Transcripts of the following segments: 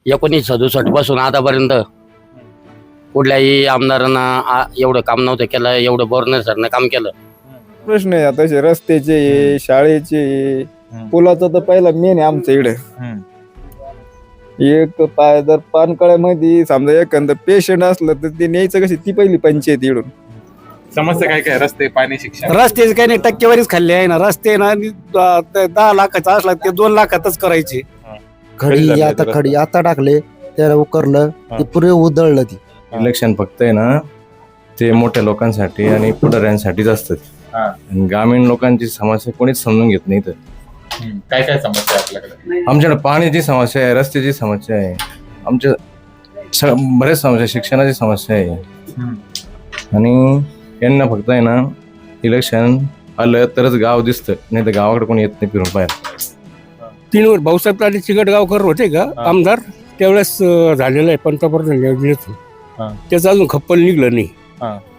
1967 पासून आतापर्यंत कुठल्याही आमदारांना एवढं काम नव्हतं केलं, एवढं बोरणे सरनं काम केलं. प्रश्न आहे आता रस्त्याचे आहे, शाळेचे आहे. पुलाचं तर पहिला मेन आहे आमच्या इकडे. एक पाय जर पानकळ्यामध्ये समजा एखादं पेशंट असलं तर ते न्यायचं कशी ती पहिली पंचायत इकडून. समस्या काय काय? रस्ते, पाणी, शिक्षण. रस्त्याचे काही नाही, टक्केवारीच खाल्ली आहे ना. रस्ते ना 10 लाखाचा असला ते 2 लाखातच करायचे. खडी आता टाकले त्याला उकरलं ते पुरे उधळलं. ती इलेक्शन फक्त आहे ना ते मोठ्या लोकांसाठी आणि पुढाऱ्यांसाठीच असतात. आणि ग्रामीण लोकांची समस्या कोणीच समजून घेत नाही. तर काय काय समस्या आहे आपल्याकडे? आमच्याकडे पाण्याची समस्या आहे, रस्त्याची समस्या आहे, आमच्या बऱ्याच समस्या, शिक्षणाची समस्या आहे. आणि यांना फक्त आहे ना इलेक्शन आलं तरच गाव दिसतं, नाही तर गावाकडे कोणी येत नाही फिरून पाहायला. 3 वर भाऊसाहेब पाटील चिकटगावकर होते का आमदार, त्यावेळेस झालेलं आहे पंतप्रधान योजनेतून. त्याचं अजून खप्पल निघलं नाही.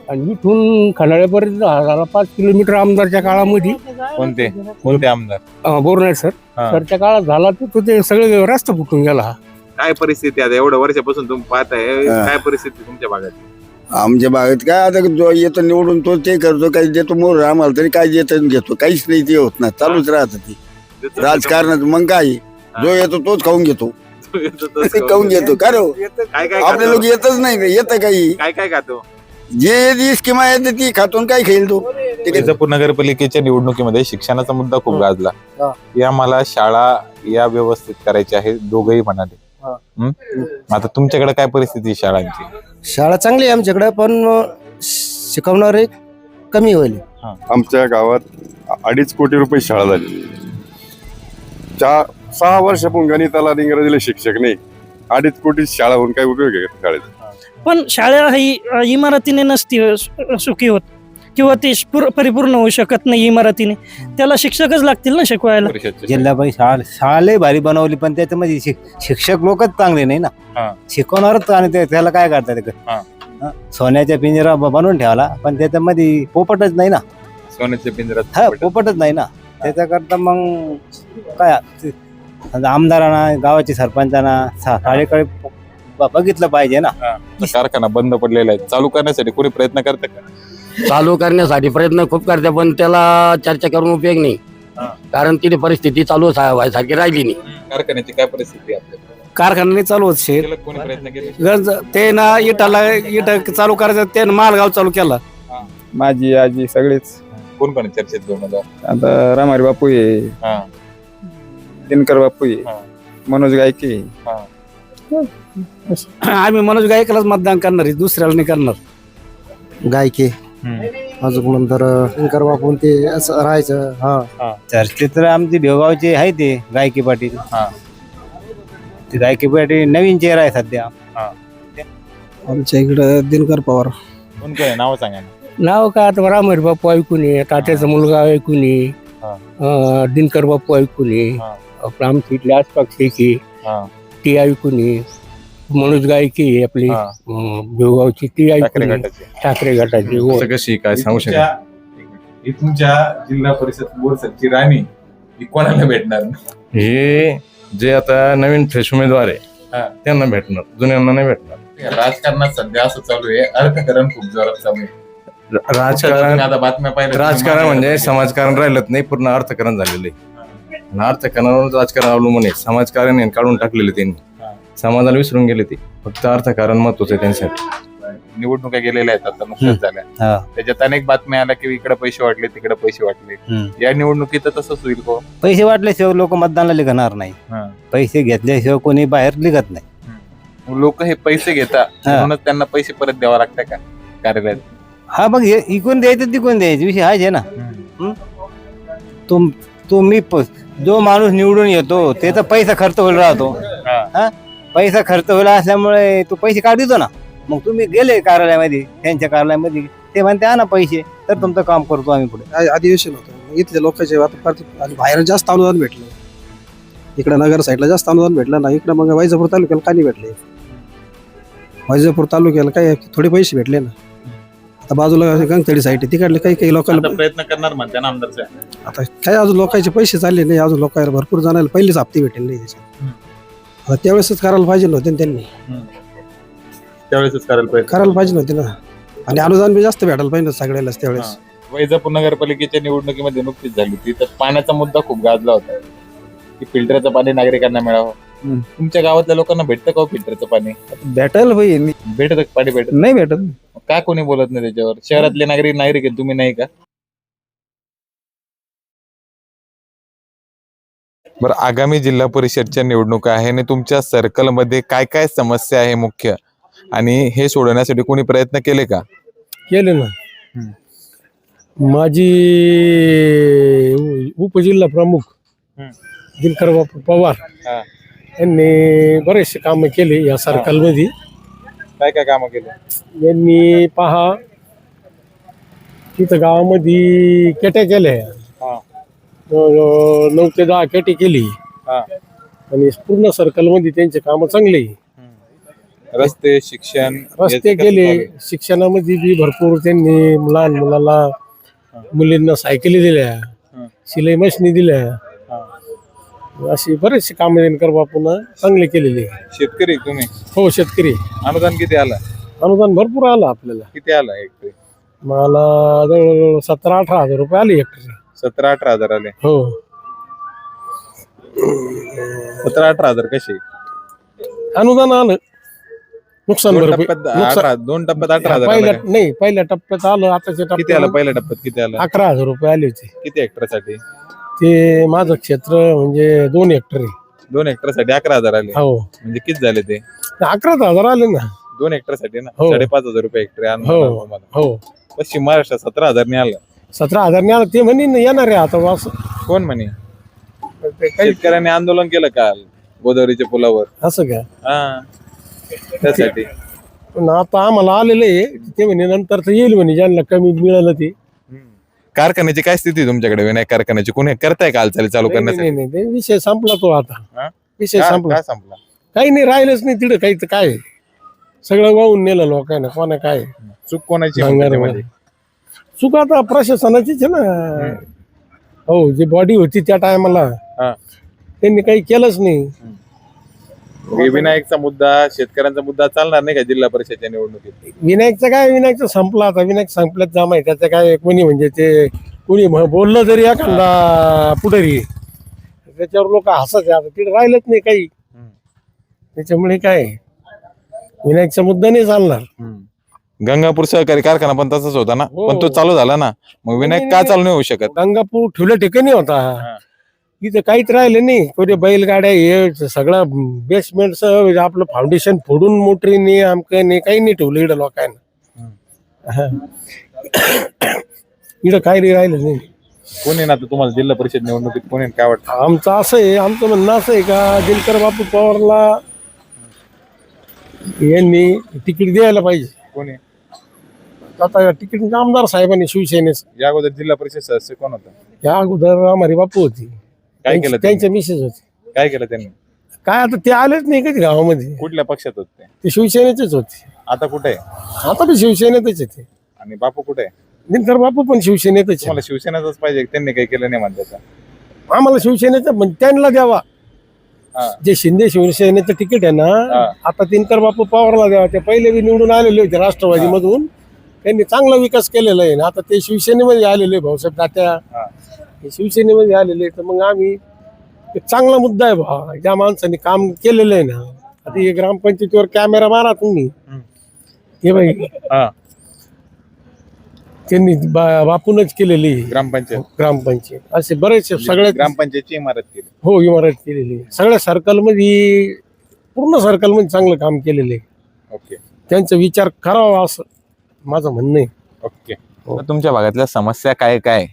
आणि इथून खंडाळ्यापर्यंत झाला 5 किलोमीटर आमदारच्या काळामध्ये. कोणते आमदार? बोरणे सरच्या काळात झाला तर ते सगळे रस्ता फुटून गेला. काय परिस्थिती आता एवढ्या वर्षापासून तुम्ही पाहताय, काय परिस्थिती तुमच्या भागात? आमच्या भागात काय आता जो येतो निवडून तो ते करतो, काही देतो मोर आम्हाला तरी काय देतो घेतो, काहीच नाही ते होत नाही, चालूच राहत ते राजकारणात. मग काय जो येतो तोच खाऊन घेतो, खाऊन घेतो. काय आपले लोक येतच नाही, येतं काही काय काय खातो? जे स्कीमा येते ती खातो, काय खेळ तो. विजापूर नगरपालिकेच्या निवडणुकीमध्ये शिक्षणाचा मुद्दा खूप गाजला. या मला शाळा या व्यवस्थित करायची आहे, दोघंही म्हणाले. आता तुमच्याकडे काय परिस्थिती शाळांची? शाळा चांगली आहे आमच्याकडे, पण शिकवणारे कमी होईल. आमच्या गावात 2.5 कोटी रुपये शाळा झाली. 6 वर्षापूर्वी गणिताला इंग्रजीला शिक्षक नाही. 2.5 कोटी शाळा होऊन काय उपयोग आहे शाळेत? पण शाळा ही इमारतीने नसती सुखी होत, किंवा ती परिपूर्ण होऊ शकत नाही इमारतीने. त्याला शिक्षकच लागतील ना शिकवायला. जिल्हा परिषद शाळा भारी बनवली, पण त्याच्यामध्ये शिक्षक लोकच चांगले नाही ना. शिकवणारच आणि त्याला काय करतात, सोन्याच्या पिंजरा बनवून ठेवला, पण त्याच्यामध्ये पोपटच नाही ना. सोन्याच्या पिंजऱ्यात पोपटच नाही ना. त्याच्याकरता मग काय आमदारांना, गावाच्या सरपंचांना शाळेकडे बघितलं पाहिजे ना. कारखाना बंद पडलेला आहे, चालू करण्यासाठी कोणी प्रयत्न करते का? चालू करण्यासाठी प्रयत्न खूप करते, पण त्याला चर्चा करून उपयोग नाही. कारण तिथे परिस्थिती चालू व्हायसारखी राहिली नाही. कारखान्याची काय परिस्थिती आहे आपल्याकडे? कारखान्याने चालू होत शेत कोणी प्रयत्न केले? ते ना इट चालू करायचं, ते मालगाव चालू केला. माझी आजी सगळेच. कोण कोण चर्चेत घेऊन? आता रामारी बापू आहे, दिनकर बापू आहे, मनोज गायके. आम्ही मनोज गायकलाच मतदान करणार आहे, दुसऱ्याला नाही करणार. गायके अजून नंतर शंकर बापून ते असं राहायचं. चर्चेत तर आमचे देवगावचे आहे ते गायके पाटील. ते गायके पाटील नवीन चेहरा आहे सध्या आमच्या इकडं. दिनकर पवार. कोण कोण नाव सांगा ना. नाव का आता रामहरी बापू ऐकून ये, तात्याचा मुलगा ऐकून ये, दिनकर बापू ऐकून ये, आमच्या इथले आसपासची ती ऐकून ये, मनोज गायकी आहे आपली बेळगावची, ती ऐकून ठाकरे गटाची. कशी काय सांगू शकता? तुमच्या जिल्हा परिषद बोर्डची राणी ही कोणाला भेटणार? हे जे आता नवीन फ्रेश उमेदवार आहे त्यांना भेटणार, जुन्यांना नाही भेटणार. राजकारणात सध्या असं चालू आहे, अर्थकारण खूप जोरात चालू आहे. राजकारण म्हणजे समाजकारण राहिलंच नाही, पूर्ण अर्थकारण झालेलं आहे. अर्थकारणावर राजकारण अवलंबून आहे. समाजकारण काढून टाकलेले त्यांनी, समाजाला विसरून गेले. ते फक्त अर्थकारण महत्वाचं आहे त्यांच्यासाठी. निवडणुका गेलेल्या आहेत आता नुकत्याच झाल्या, त्याच्यात अनेक बातम्या आल्या की इकडे पैसे वाटले, तिकडे पैसे वाटले. या निवडणुकीत तसंच होईल का? पैसे वाटल्याशिवाय लोक मतदानाला लिखणार नाही. पैसे घेतल्याशिवाय कोणी बाहेर लिखत नाही. लोक हे पैसे घेतात म्हणूनच त्यांना पैसे परत द्यावा लागतात का कार्यालयात? हा, मग इकून द्यायचं तिकून द्यायचं विषय आहे ना. तुम्ही जो माणूस निवडून येतो त्याचा पैसा खर्च होईल राहतो. पैसा खर्च होईल असल्यामुळे तो पैसे काढतो ना. मग तुम्ही गेले कार्यालयामध्ये, त्यांच्या कार्यालयामध्ये, ते म्हणते आणा पैसे, तर तुमचं काम करतो आम्ही पुढे. अधिवेशन होतं, इथल्या लोकांचे बाहेर जास्त अनुदान भेटलं. इकडे नगर साईडला जास्त अनुदान भेटलं ना. इकडे मग वैजापूर तालुक्याला काही भेटले. वैजापूर तालुक्याला काही थोडे पैसे भेटले ना. आता बाजूला गंगतडी साईड आहे, तिकडले काही लोकांना प्रयत्न करणार म्हणते ना आमदार. आता काय अजून लोकांचे पैसे चालले नाही, अजून लोकांना भरपूर जणांना पहिलेच हप्ते भेटेल नाही त्याच्यात. आता त्यावेळेसच करायला पाहिजे नव्हते ना त्यांनी, त्यावेळेसच करायला पाहिजे. करायला पाहिजे नव्हते ना. आणि अनुदान बी जास्त भेटायला पाहिजे सगळ्यालाच त्यावेळेस. वैजापूर नगरपालिकेच्या निवडणुकीमध्ये नुकतीच झाली होती, तर पाण्याचा मुद्दा खूप गाजला होता की फिल्टरचं पाणी नागरिकांना मिळावं. तुमच्या गावातल्या लोकांना भेटतं का फिल्टरचं पाणी? भेटायला पाहिजे, भेटत पाणी भेटत नाही भेटत. का कोणी बोलत नाही त्याच्यावर? शहरातले नागरिक आहे, तुम्ही नाही का? बरं, आगामी जिल्हा परिषदच्या निवडणुका आहे आणि तुमच्या सर्कलमध्ये काय काय समस्या आहे मुख्य, आणि हे सोडवण्यासाठी कोणी प्रयत्न केले का? केले ना. माझी उपजिल्हा प्रमुख दिनकर बापू पवार यांनी बरेचसे कामं केले या सर्कलमध्ये. काय काय कामं केले? यांनी पहा तिथं गावामध्ये केट्या केल्या, 9 ते 10 केटी केली आणि पूर्ण सर्कलमध्ये त्यांचे कामं चांगले. रस्ते, शिक्षण, रस्ते केले, शिक्षणामध्ये बी भरपूर त्यांनी लहान मुलाला मुलींना सायकली दिल्या, शिलाई मशिनी दिल्या, अशी बरेचसे कामं दिनकर बापून चांगले केलेले. शेतकरी तुम्ही? हो, शेतकरी. अनुदान किती आलं? अनुदान भरपूर आलं आपल्याला. किती आलं हेक्टरी? मला जवळजवळ 17-18 हजार रुपये आले हेक्टरी. 17-18 हजार आले? हो. 17-18 हजार कसे अनुदान आलं. नुकसान भरपाई 2 टप्प्यात 18 हजार पहिल्या आलं? नाही, पहिल्या टप्प्यात आलं. आताच्या किती आलं टप्प्यात पहिल्या टप्प्यात? किती आलं? 11,000 रुपये आले होते. किती हेक्टरसाठी? ते माझं क्षेत्र म्हणजे 2 हेक्टर आहे. 2 हेक्टरसाठी 11 हजार आले? हो. म्हणजे किती झाले ते? 11,000 आले ना. 2 हेक्टरसाठी ना? हो. 5,500 रुपये हेक्टर आहे हो अनुदान तुम्हाला. हो. पश्चिम महाराष्ट्रात 17,000 ने आलं. 17,000 ने आलं. ते म्हणे येणार आहे आता असं. कोण म्हणे? शेतकऱ्यांनी आंदोलन केलं काल गोदावरीच्या पुलावर. असं का? हा, त्यासाठी. पण आता आम्हाला आलेलं आहे ते म्हणे नंतर तर येईल म्हणे, ज्यांना कमी मिळालं ते. कारखान्याची काय स्थिती तुमच्याकडे? विनायक कारखान्याची कोणी करताय का हालचाली चालू नाही करण्यासाठी? नाही, ते विषय संपला तो आता. विषय संपला. काय संपला? काही नाही राहिलंच नाही तिथं. काही तर काय सगळं वाहून नेलं लोकांना. कोणा काय चूक कोणाची आहे त्याच्यामध्ये? चूक आता प्रशासनाचीच आहे ना. हो, जी बॉडी होती त्या टायमाला त्यांनी काही केलंच नाही. विनायकचा मुद्दा, शेतकऱ्यांचा मुद्दा चालणार नाही का जिल्हा परिषदच्या निवडणुकीत? विनायकचं काय, विनायकचं संपलं आता. विनायक संपल्यात जाम आहे. त्याचं काय कोणी म्हणजे ते कोणी बोललं तरी एखादा पुढारी त्याच्यावर लोक हसायचे. आता तिथे राहिलंच नाही काही. त्याच्यामुळे काय विनायकचा मुद्दा नाही चालणार. गंगापूर सहकारी कारखाना पण तसाच होता ना, हो. पण तो चालू झाला ना. मग विनायक का चालू नाही होऊ शकत? गंगापूर ठेवल्या ठिकाणी होता. इथं काहीच राहिलं नाही. पुढे बैलगाड्या हे सगळं बेसमेंट आपलं फाउंडेशन फोडून मोटरीने आमकने काही नाही ठेवलं इकडं लोकांना. इकडं काही नाही राहिलं नाही. कोणी ना तुम्हाला जिल्हा परिषद निवडणुकीत कोणी काय वाटतं? आमचं असं आहे, आमचं म्हणणं असं आहे का दिनकर बापू पवारला यांनी तिकीट द्यायला पाहिजे. कोणी? आता तिकीट आमदार साहेबांनी शिवसेनेच. या अगोदर जिल्हा परिषद सदस्य कोण होता? या अगोदर आम्हारी बापू होती. काय केलं त्यांनी? त्यांच्या मिसेस होती. काय केलं त्यांनी? काय आता ते आलेच नाही कधी गावामध्ये. कुठल्या पक्षात होते? ते शिवसेनेचेच होते. आता कुठे आहे? आता पण शिवसेनेतच येते. आणि बापू कुठे आहे? दिनकर बापू पण शिवसेनेतच आहे. तुम्हाला शिवसेनाच पाहिजे, त्यांनी काही केलं नाही म्हणतात. आम्हाला शिवसेनेचं पण त्यांना द्यावा. जे शिंदे शिवसेनेचं तिकीट आहे ना, आता दिनकर बापू पवारला द्यावा. ते पहिले बी निवडून आलेले होते राष्ट्रवादी मधून. त्यांनी चांगला विकास केलेला आहे ना. आता ते शिवसेनेमध्ये आलेले भाऊसाहेब तात्या शिवसेनेमध्ये आलेले. तर मग आम्ही एक चांगला मुद्दा आहे बा, ज्या माणसाने काम केलेलं आहे ना. आता हे ग्रामपंचायतीवर कॅमेरा मारा तुम्ही, हे बाई त्यांनी बापूनच केलेली ग्रामपंचायत. असे बरेचसे सगळ्या ग्रामपंचायतची इमारत केली. हो, इमारत केलेली. सगळ्या सर्कलमध्ये पूर्ण सर्कलमध्ये चांगलं काम केलेलं आहे. ओके, त्यांचा विचार करावा असं माझं म्हणणं आहे. ओके. तुमच्या भागातल्या समस्या काय काय?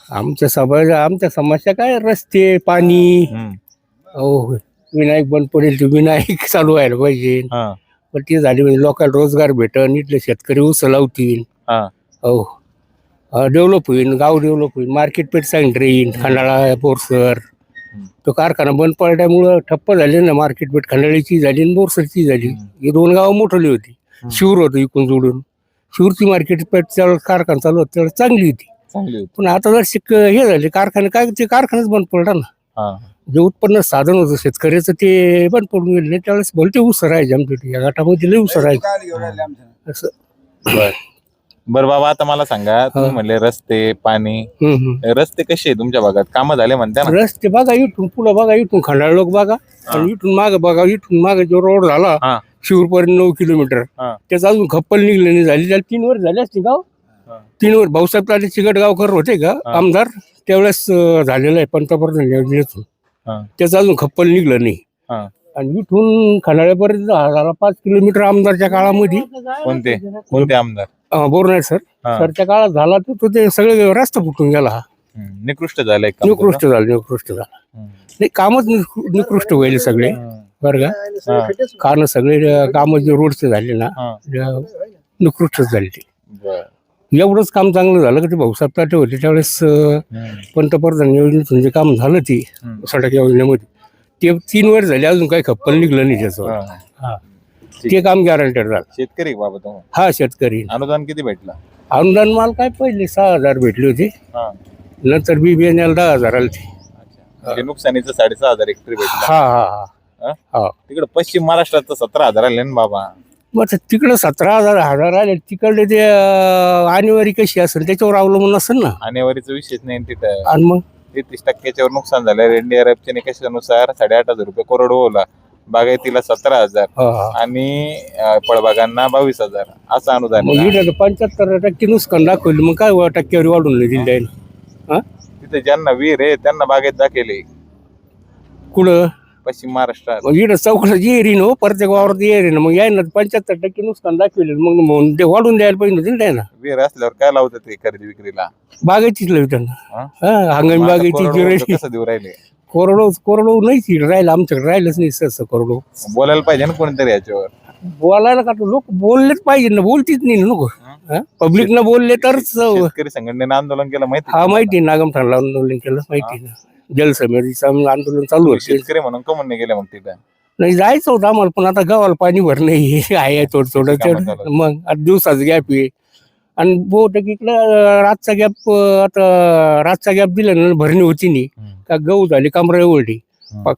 आमच्या समस्या काय, रस्ते, पाणी. हो, विनायक बंद पडेल ते विनायक चालू व्हायला पाहिजे. पण ते झाली म्हणजे लोकांना रोजगार भेटन, इथले शेतकरी ऊस लावतील. हो, डेव्हलप होईल, गाव डेव्हलप होईल, मार्केटपेठ चांगली राहील. खंडाळा, बोरसर तो कारखाना बंद पडल्यामुळं ठप्प झाली ना. मार्केटपेठ खंडाळीची झाली आणि बोरसरची झाली. हे 2 गावं मोठवली होती. शिवर होतं इकडून जोडून. शिवरची मार्केटपेठ त्यावेळेस कारखाना चालू होता त्यावेळेस चांगली होती. पण आता जर हे झाले कारखाने, काय ते कारखानाच बंद पडला ना. जे उत्पन्न साधन होतं शेतकऱ्याचं ते पण पडून गेले नाही. त्यावेळेस भलते ऊस राहायचे आमच्या या गटामध्ये लई ऊस राहायचे असं. बरं बाबा, आता मला सांगा, तुम्ही म्हणले रस्ते पाणी, रस्ते कसे आहे तुमच्या भागात? कामं झाले म्हणता ना? रस्ते बघा इथून पुढं बघा, इथून खंडाळ लोक बघा, आणि इथून मागे बघा, इथून मागे जो रोड झाला हा. शिवपर्यंत 9 किलोमीटर, हा. त्याचं अजून खप्पल निघले नाही झाली. त्याला 3 वर्ष झाले असते गाव. 3 वर्ष भाऊसाहेब ताटे चिकटगावकर होते का आमदार, त्यावेळेस झालेलं आहे पंतप्रधान योजनेतून. त्याचं अजून खप्पल निघलं नाही. आणि इथून खंडाळ्यापर्यंत झाला 5 किलोमीटर आमदारच्या काळामध्ये. कोणते आमदार? बोरनाथ सर, सरच्या काळात झाला तर ते सगळे रस्ता फुटून गेला. हा निकृष्ट झालंय काम. निकृष्ट झालं. नाही, कामच निकृष्ट व्हायले सगळे बरं का. कारण सगळे काम जे रोडचे झाले ना निकृष्टच झाले. ते एवढंच काम चांगलं झालं की ते भाऊसाहेब ताटे होते त्यावेळेस पंतप्रधान योजनेतून जे काम झालं ती सडक योजनेमध्ये, ते 3 वर्ष झाले अजून काही खप्पल निघलं नाही त्याचं. ते काम गॅरंटेड झालं. शेतकरी बाबा तुम्ही? हा, शेतकरी. अनुदान किती भेटलं? अनुदान माल काय पहिले 6,000 भेटले होते, नंतर BBNL 10,000 आले ते. म्हणजे नुकसानीचं 6,500 हेक्टरी भेटलं. हा. तिकडे पश्चिम महाराष्ट्रात 17,000 आले ना बाबा. मग तिकडे 17,000 आले, तिकडले ते आणेवारी कशी असेल त्याच्यावर अवलंबून असेल ना. आणेवारीचा विषयच नाही तिथं. आणि मग 33% नुकसान झालं. NDRFच्या निकषानुसार 8,500 रुपये करोड, बागायतीला 17,000 आणि फळबागांना 22,000 असं अनुदान. 75% नुकसान दाखवलं, मग काय टक्केवारी वाढून नाही दिली आहे. तिथे ज्यांना विहीर आहे त्यांना बागेत दाखवले. कुठं? पश्चिम महाराष्ट्रात. मग इकडं चौकशी येईन हो, प्रत्येक वावरात येईन. मग यायला 75% नुकसान दाखवले, मग ते वाढून द्यायला पाहिजे होते ना. विहीर असल्यावर काय लावतात ते खरेदी विक्रीला? बागेचीच लावी त्यांना. हंगामी बागेची कसं देऊ राहिले? कोरडो नाही राहिलं आमच्याकडे, राहिलंच नाही सहसा कोरडो. बोलायला पाहिजे ना कोणीतरी याच्यावर. बोलायला का लोक बोललेच पाहिजे ना, बोलतीच नाही ना नको. पब्लिक न बोलले तर. शेतकरी संघटनेनं आंदोलन केलं माहिती? हा, माहिती. नागमठाणला आंदोलन केलं माहिती ना. जलसमितीचं आंदोलन चालू होतं. शेतकरी म्हणून कमून नाही गेले मग तिथं? नाही, जायचं होतं आम्हाला, पण आता गावाला पाणी भर नाही आहे थोडं. मग आता दिवसाच गॅप आहे. आणि बहुतेक इकडं रातचा गॅप दिला ना, भरणी होती नाही का, गहू झाली कमरा एवढी,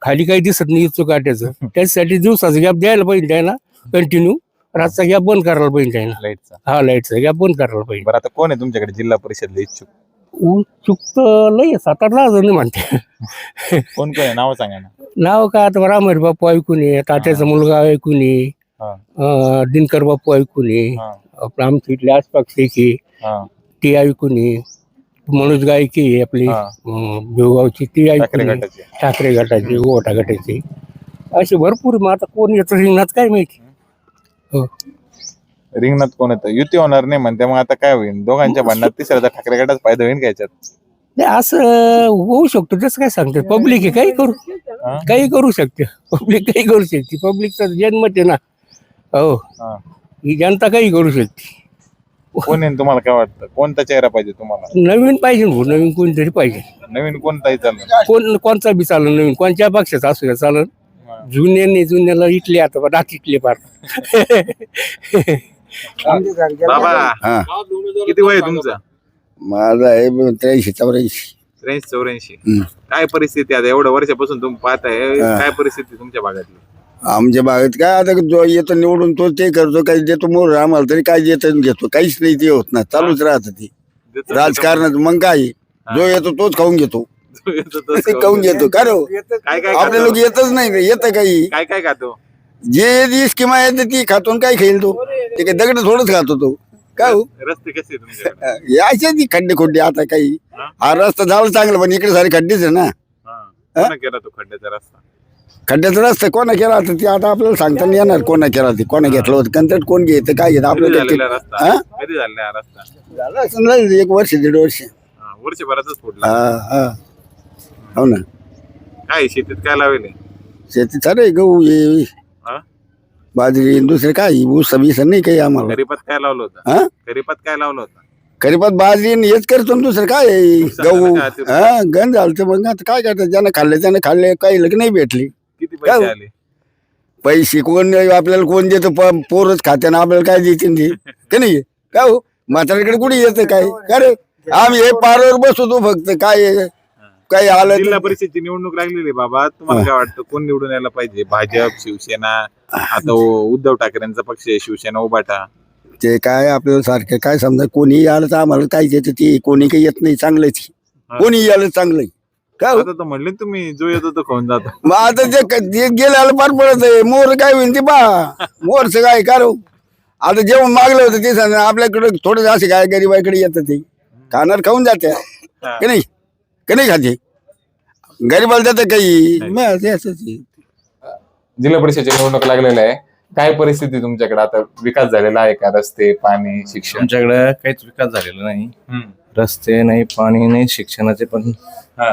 खाली काही दिसत नाही चुकाट्याचं. त्याच्यासाठी दिवसाचा गॅप द्यायला पाहिजे त्यांना कंटिन्यू. रातचा गॅप बंद करायला पाहिजे त्यांना. लाईटचा? हा, लाईटचा गॅप बंद करायला पाहिजे. बरं, आता कोण आहे तुमच्याकडे जिल्हा परिषदला इच्छुक? तर लई 7-8 जण म्हणते. कोण आहे नाव सांगा ना. नाव काय, आता रामहरी बापू ऐकून ये, तात्याचा मुलगा ऐकून ये, दिनकर बापू ऐकून ये, आपलं आमच्या इथले आसपासची ती ऐकून ये, मनोज गायकी आहे आपली बेळगावची, ती ऐकून ये, ठाकरे गटाची, गोटा गटाची, असे भरपूर. मग आता कोण येतं रिंगणात काय माहिती. रिंगणात कोण येतं? युती होणार नाही म्हणते, मग आता काय होईल? दोघांच्या भांडणात तिसऱ्याचा ठाकरे गटाचा फायदा होईल का याच्यात? नाही, असं होऊ शकतो. तसं काय सांगते, पब्लिक आहे, काही करू शकते. पब्लिक काही करू शकते. पब्लिकचा जन्मत आहे ना. हो, ही जनता काही करू शकते. कोण आहे तुम्हाला काय वाटतं? कोणता चेहरा पाहिजे तुम्हाला? नवीन पाहिजे, नवीन कोणतरी पाहिजे. नवीन कोणताही चालेल, कोणचा बी चालेल, नवीन कोणत्या पक्षाचा असू द्या चालेल. जुन्याला इथले आता दात इथले पार. बाबा किती वय आहे तुमचं? माझा आहे 83-84. काय परिस्थिती आता एवढ्या वर्षापासून तुम्ही पाहताय, काय परिस्थिती तुमच्या भागातली? आमच्या भागात काय आता जो येतो निवडून तो ते करतो, काही देतो मोर आम्हाला तरी काय देतो घेतो, काहीच नाही ते होत ना, चालूच राहत ते राजकारणात. मग काय जो येतो तोच खाऊन घेतो, खाऊन घेतो. काय आपले लोक येतच नाही, येतं काही काय काय खातो? जे स्कीमा येते ती खातो, काय खाईल तो? ते काही दगड थोडंच खातो तो. काय हो, रस्ते कसे तुमच्याकडे? यायचे ती खड्डे खोड्डे. आता काही हा रस्ता झाला चांगला, पण इकडे सारे खड्डेच आहे ना. केला तो खड्ड्याचा रस्ता? खड्ड्याचा रस्ता कोणा केला आता ते आता आपल्याला सांगता नाही येणार. कोणा केला ते, कोणा घेतलं होतं कंत्राट, कोण घेतं काय घेतं आपल्याला. कधी झाला रस्ता? झालं समजा 1 वर्ष 1.5 वर्ष. वर्षभरातच फुटला? हो ना. काय शेतीत काय लावले? शेती चालू गहू ये बाजरी, दुसरे काय ऊस बीस नाही काही आम्हाला. खरीपात काय लावलं होतं? खरीपात काय लावलं होतं? खरीपात बाजरी हेच करतो, दुसरं काय गहू. गंज झालं. मग आता काय करतात, ज्यानं खाल्ले काही लग नाही भेटली. किती पैसे आले? पैसे कोण आपल्याला कोण देतं? पोरच खात्यानं आपल्याला काय देते ते का नाही? काय हो, म्हाताऱ्याकडे कुठे येतं काय? का रे, आम्ही हे पारावर बसवतो फक्त. काय काही आलं जिल्हा तर परिषदची निवडणूक लागलेली बाबा, तुम्हाला काय वाटतं कोण निवडून यायला पाहिजे? भाजप, शिवसेना, आता उद्धव ठाकरेंचा पक्ष आहे शिवसेना उभाटा. ते काय आपल्याला सारखं काय समजा कोणी आलं तर आम्हाला काय देतं ते, कोणी काही येत नाही चांगलंच, कोणी आलं चांगलंय काय हो? आता तर म्हणले तुम्ही जो येतो तो खाऊन जातो. मग आता जे गेल्याला पार पडत आहे, मोर काय होईल ते पहा, मोरचं काय करू. आता जेवण मागलं होतं ते सांगा, आपल्याकडे थोडं असे काय गरीबाईकडे येतं ते खाणार खाऊन जाते की नाही, की नाही खाते गरीबाला जातं काही मग ते असंच आहे. जिल्हा परिषदेची निवडणूक लागलेली आहे, काय परिस्थिती तुमच्याकडे? आता विकास झालेला आहे का? रस्ते, पाणी, शिक्षण? आमच्याकडे काहीच विकास झालेला नाही. रस्ते नाही, पाणी नाही, शिक्षणाचे पण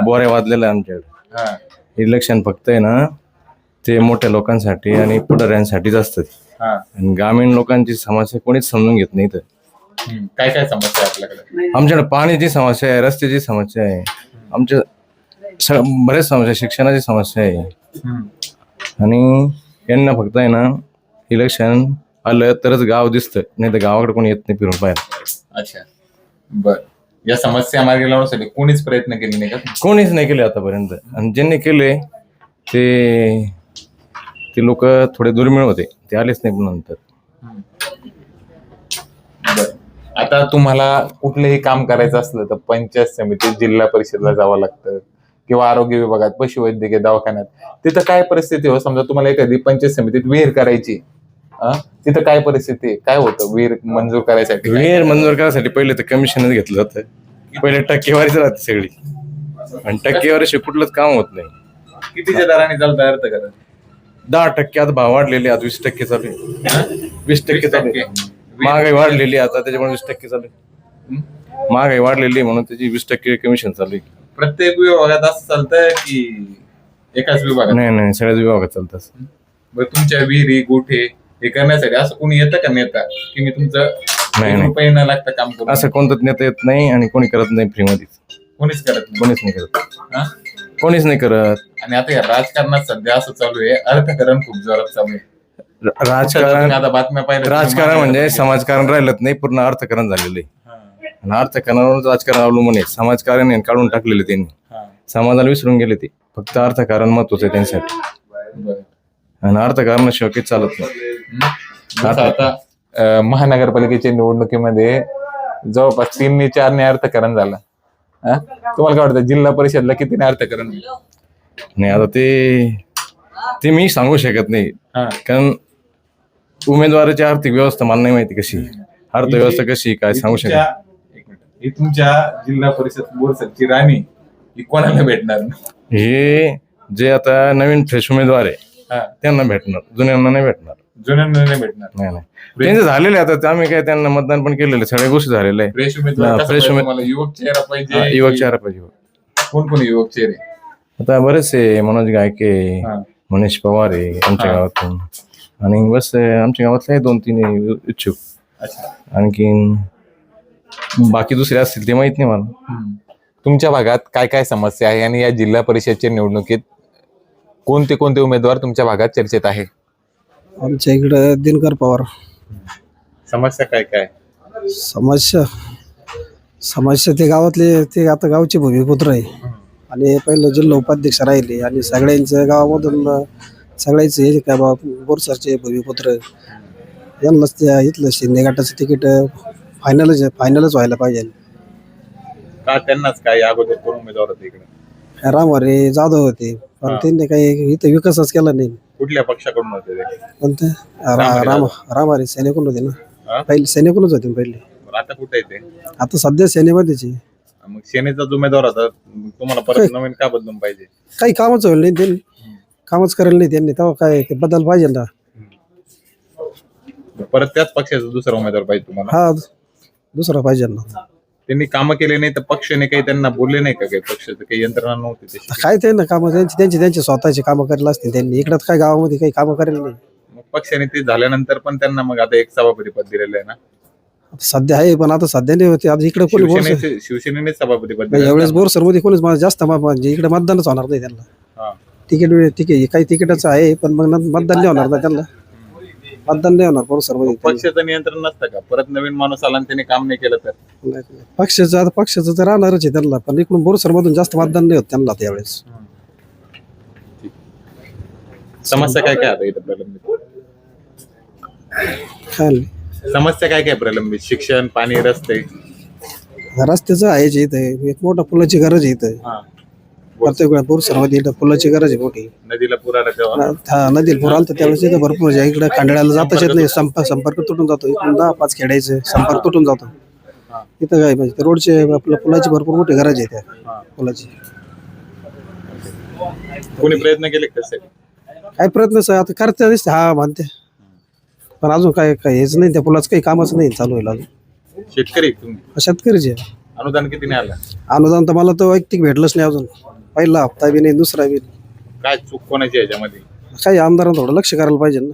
बोऱ्या वाजलेलं आहे आमच्याकडे. इलेक्शन फक्त आहे ना ते मोठ्या लोकांसाठी आणि पुढाऱ्यांसाठीच असतं. आणि ग्रामीण लोकांची समस्या कोणीच समजून घेत नाही. तर काय काय समस्या आहे आपल्याकडे? आमच्याकडे पाण्याची समस्या आहे, रस्त्याची समस्या आहे, आमच्या बऱ्याच समस्या, शिक्षणाची समस्या आहे. आणि यांना फक्त आहे ना इलेक्शन आलं तरच गाव दिसतं, नाही तर गावाकडे कोणी येत नाही फिरून पाहायला. अच्छा, बर. या समस्या मार्गी लावण्यासाठी कोणीच प्रयत्न केले नाही का? कोणीच नाही केले आतापर्यंत. आणि ज्यांनी केले ते लोक थोडे दुर्मिळ होते, ते आलेच नाही नंतर. आता तुम्हाला कुठलंही काम करायचं असलं तर पंचायत समिती, जिल्हा परिषदला जावं लागतं किंवा आरोग्य विभागात, पशुवैद्यकीय दवाखान्यात. तिथं काय परिस्थिती हो? समजा तुम्हाला एखादी पंचायत समितीत विहीर करायची, तिथं काय परिस्थिती, काय होतं विहीर मंजूर करायसाठी? विहीर मंजूर करायसाठी पहिले तर कमिशनच घेतलं जातं, पहिले टक्केवारीच राहते सगळी, आणि टक्केवारीशिवाय कुठलंच काम होत नाही. कितीच्या दराने चालतं अर्थ करा? 10% आता भाव वाढलेले, आता 20% चालू आहे. 20% चालू आहे. महागाई वाढलेली आता, त्याच्यामुळे 20% चालू आहे. महागाई वाढलेली म्हणून त्याची 20% कमिशन चालू आहे. प्रत्येक विभागात असं चालतं की एकाच विभागात? नाही, सगळ्याच विभागात चालतं. बरं, तुमच्या विहिरी, गोठे हे करण्यासाठी असं कोणी येतं का नेता की मी तुमचं नाही. रुपये न लागतं काम करू? असं कोणतंच नेता येत नाही आणि कोणी करत नाही फ्रीमध्ये. कोणीच करत नाही. कोणीच नाही करत. हा? कोणीच नाही करत. आणि आता या राजकारणात सध्या असं चालू आहे, अर्थकारण खूप जोरात चालू आहे. राजकारण आता बातम्या पाहिल्या, राजकारण म्हणजे समाजकारण राहिलंच नाही, पूर्ण अर्थकारण झालेलं आहे. आणि अर्थकारणावरून राजकारण अवलंबून आहे. समाजकारण हे काढून टाकलेले त्यांनी, समाजाला विसरून गेले ते. फक्त अर्थकारण महत्वाचं आहे त्यांच्यासाठी, आणि अर्थकारणाशिवाय काही चालत नाही. आता महानगरपालिकेच्या निवडणुकीमध्ये जवळपास 3-4 अर्थकारण झालं. तुम्हाला काय वाटतं जिल्हा परिषदला किती अर्थकारण? नाही, आता ते मी सांगू शकत नाही, कारण उमेदवाराची आर्थिक व्यवस्था मला नाही माहिती कशी, अर्थव्यवस्था कशी काय सांगू शकत. ही तुमच्या जिल्हा परिषद बोरसदची राणी ही कोणाला भेटणार? हे जे आता नवीन फ्रेश उमेदवार आहे त्यांना भेटणार, जुन्यांना नाही भेटणार. जुन्यांना नाही भेटणार? नाही, त्यांचे झालेले आता, आम्ही काय त्यांना मतदान पण केलेलं, सगळ्या गोष्टी झालेल्या आहे. फ्रेश उमेदवार, युवक चेहरा पाहिजे. युवक चेहरा पाहिजे. कोण युवक चेहरे? आता बरेचसे, मनोज गायके, मनीष पवार आहे आमच्या गावातून, आणि बस आमच्या गावातले 2-3 इच्छुक. आणखीन बाकी दुसरे असतील ते माहित नाही मला. तुमच्या भागात काय काय समस्या आहे आणि या जिल्हा परिषदच्या निवडणुकीत कोणते कोणते उमेदवार तुमच्या भागात चर्चेत आहे? आमच्या इकडे दिनकर पवार. समस्या काय काय? समस्या ते गावातले, ते आता गावचे भूमिपुत्र आहे आणि पहिलं जिल्हा उपाध्यक्ष राहिले, आणि सगळ्यांच्या गावामधून सगळ्याच हे काय बोरसरचे भूमिपुत्र, यांनाच त्या इथलं शिंदे गटाचं तिकीट फायनलच व्हायला पाहिजे. का त्यांनाच काय? अगोदर कोण उमेदवार होते इकडे? रामहरी जाधव होते, पण त्यांनी काही इथं विकासच केला नाही. कुठल्या पक्षाकडून होते ते? कोणते? रामहरी सेनेकडून होते ना, पहिले सेनेकडूनच होते पहिले. आता कुठे येते? आता सध्या सेनेमध्येच. मग सेनेचा उमेदवार होता, तुम्हाला परत नवीन का बदलून पाहिजे? काही कामच होईल नाही त्यांनी, कामच करायला नाही त्यांनी, तेव्हा काय ते बदल पाहिजे ना. परत त्याच पक्षाचा दुसरा उमेदवार पाहिजे तुम्हाला? हा, दुसरा पाहिजे ना. त्यांनी कामं केले नाही तर पक्षाने काही त्यांना बोलले नाही का? काही पक्षाचं काही यंत्रणा नव्हती? काय ते ना कामं त्यांची स्वतःची कामं करायला असतील त्यांनी, इकडं काय गावामध्ये काही कामं करायला नाही. मग पक्षाने ते झाल्यानंतर पण त्यांना मग आता एक सभापती पद दिलेलं आहे ना सध्या आहे, पण आता सध्या नाही होते. आता इकडे कोणी शिवसेनेने सभापती पद एवढेच बोरसर मध्ये कोणीच जास्त म्हणजे इकडे मतदानच होणार नाही त्यांना. तिकीट काही तिकिटाचं आहे, पण मग मतदान नाही होणार ना त्यांना. मतदान नाही होणार परिसरमध्ये. पक्षाचं नियंत्रण नसतं का? परत नवीन माणूस आला आणि त्याने काम नाही केलं तर? पक्षाचं तर राहणारच आहे त्यांना, पण इकडून बोरसरमधून जास्त मतदान नाही होत त्यांना त्यावेळेस. समस्या काय काय आता इथं प्रलंबित? काय नाही. समस्या काय काय प्रलंबित? शिक्षण, पाणी, रस्ते? रस्त्याचं आहे जे इथं, एक मोठा पुलाची गरज आहे इथं. हा. प्रत्येक वेळा बोरसरमध्ये इथं पुलाची गरज आहे मोठी. नदीला पूर आला तेव्हा? हा, नदीला पूर आला तर त्यावेळेस इथं भरपूर आहे. इकडे कांडळ्याला जाताच येत नाही, संपर्क तुटून जातो. इकडून 10-5 खेड्याचे संपर्क तुटून जातो. इथं काय म्हणजे रोडचे आपल्या पुलाची भरपूर मोठी गरज आहे त्या पुलाची. कोणी प्रयत्न केले कसे? काय प्रयत्न आता करते दिसते, हा म्हणते, पण अजून काय काय हेच नाही, त्या पुलाचं काही कामच नाही चालू व्हायला अजून. शेतकरी तुम्ही? शेतकरीचे अनुदान किती नाही आलं? अनुदान तर मला तर वैयक्तिक भेटलंच नाही अजून. पहिला हप्ता बी नाही, दुसरा बी नाही. काय चूक कोणाची आहे याच्यामध्ये? काही आमदारांना थोडं लक्ष करायला पाहिजे ना.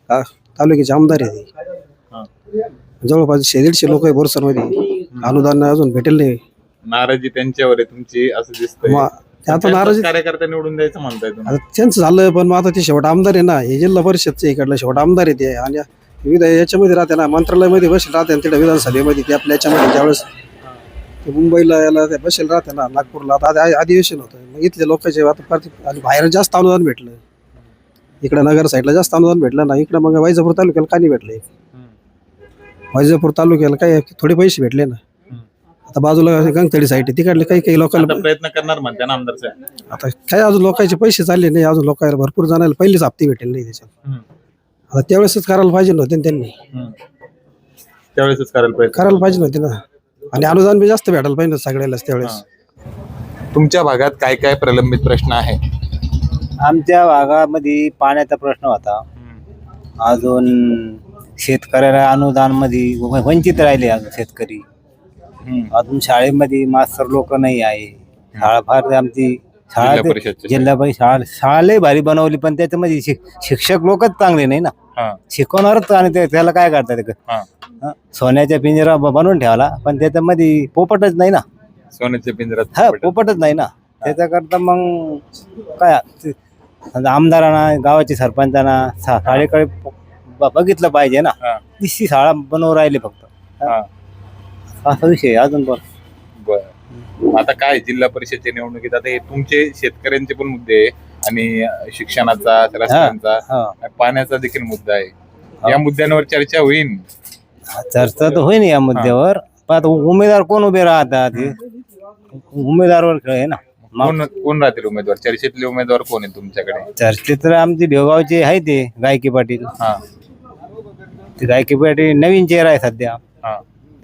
हा, तालुक्याचे आमदार आहे ते. जवळपास 150 लोक आहे बोरसरमध्ये, अनुदान अजून भेटेल नाही. नाराजी त्यांच्यावर आहे तुमची असं दिसतंय. ते आता नाराजी कार्यकर्ता निवडून द्यायचं म्हणताय तुम्ही? आता त्यांचं झालं, पण मग आता ते शेवट आमदार आहे ना, हे जिल्हा परिषदचे इकडलं शेवट आमदार आहे ते. आणि याच्यामध्ये राहते ना, मंत्रालयामध्ये बसेल राहते ना, तिकडे विधानसभेमध्ये ते आपल्या याच्यामध्ये ज्यावेळेस ते मुंबईला याला ते बसेल राहते ना, नागपूरला आता अधिवेशन होतं. मग इथले लोकांचे आता आणि बाहेर जास्त अनुदान भेटलं. इकडे नगर साईडला जास्त अनुदान भेटलं ना, इकडे मग वैजापूर तालुक्याला का नाही भेटले? वैजापूर तालुक्याला काय थोडे पैसे भेटले ना. आता बाजूला गंगतडी साईड आहे, तिकडले काही लोकांना प्रयत्न करणार म्हणते ना आमदार साहेब. आता काय अजून लोकांचे पैसे चालले नाही, अजून लोकांना भरपूर जणांना पहिलेच हप्ते भेटेल नाही त्याच्यात. आता त्यावेळेसच करायला पाहिजे नव्हते ना त्यांनी. त्यावेळेसच करायला पाहिजे नव्हते ना. आणि अनुदान बी जास्त भेटायला पाहिजे सगळ्यालाच त्यावेळेस. तुमच्या भागात काय काय प्रलंबित प्रश्न आहे? आमच्या भागामध्ये पाण्याचा प्रश्न होता. अजून शेतकऱ्याला अनुदान मध्ये वंचित राहिले अजून शेतकरी. अजून शाळेमध्ये मास्तर लोक नाही आहे. शाळा फार आमची शाळा जिल्हा परिषद शाळा लय भारी बनवली, पण त्याच्यामध्ये शिक्षक लोकच चांगले नाही ना. शिकवणारच आणि त्याला काय करतात? सोन्याच्या पिंजरा बनवून ठेवला, पण त्याच्यामध्ये पोपटच नाही ना. सोन्याच्या पिंजऱ्यात हा, पोपटच नाही ना. त्याच्याकरता मग काय आमदारांना, गावाच्या सरपंचांना शाळेकडे बघितलं पाहिजे ना. दिसती शाळा बनवून राहिली फक्त, असा विषय अजून पण. बरं, आता काय जिल्हा परिषदच्या निवडणुकीत आता हे तुमचे शेतकऱ्यांचे पण मुद्दे आहे आणि शिक्षणाचा, रस्त्यांचा, पाण्याचा देखील मुद्दा आहे. या मुद्द्यांवर चर्चा होईल? चर्चा तर होईन या मुद्द्यावर, पण आता उमेदवार कोण उभे राहतात उमेदवारावर खेळ आहे ना. कोण राहतील उमेदवार? चर्चेतले उमेदवार कोण आहे तुमच्याकडे? चर्चेत तर आमचे भेवगावचे आहे ते गायकी पाटील. ते गायकी पाटील नवीन चेहरा आहे सध्या,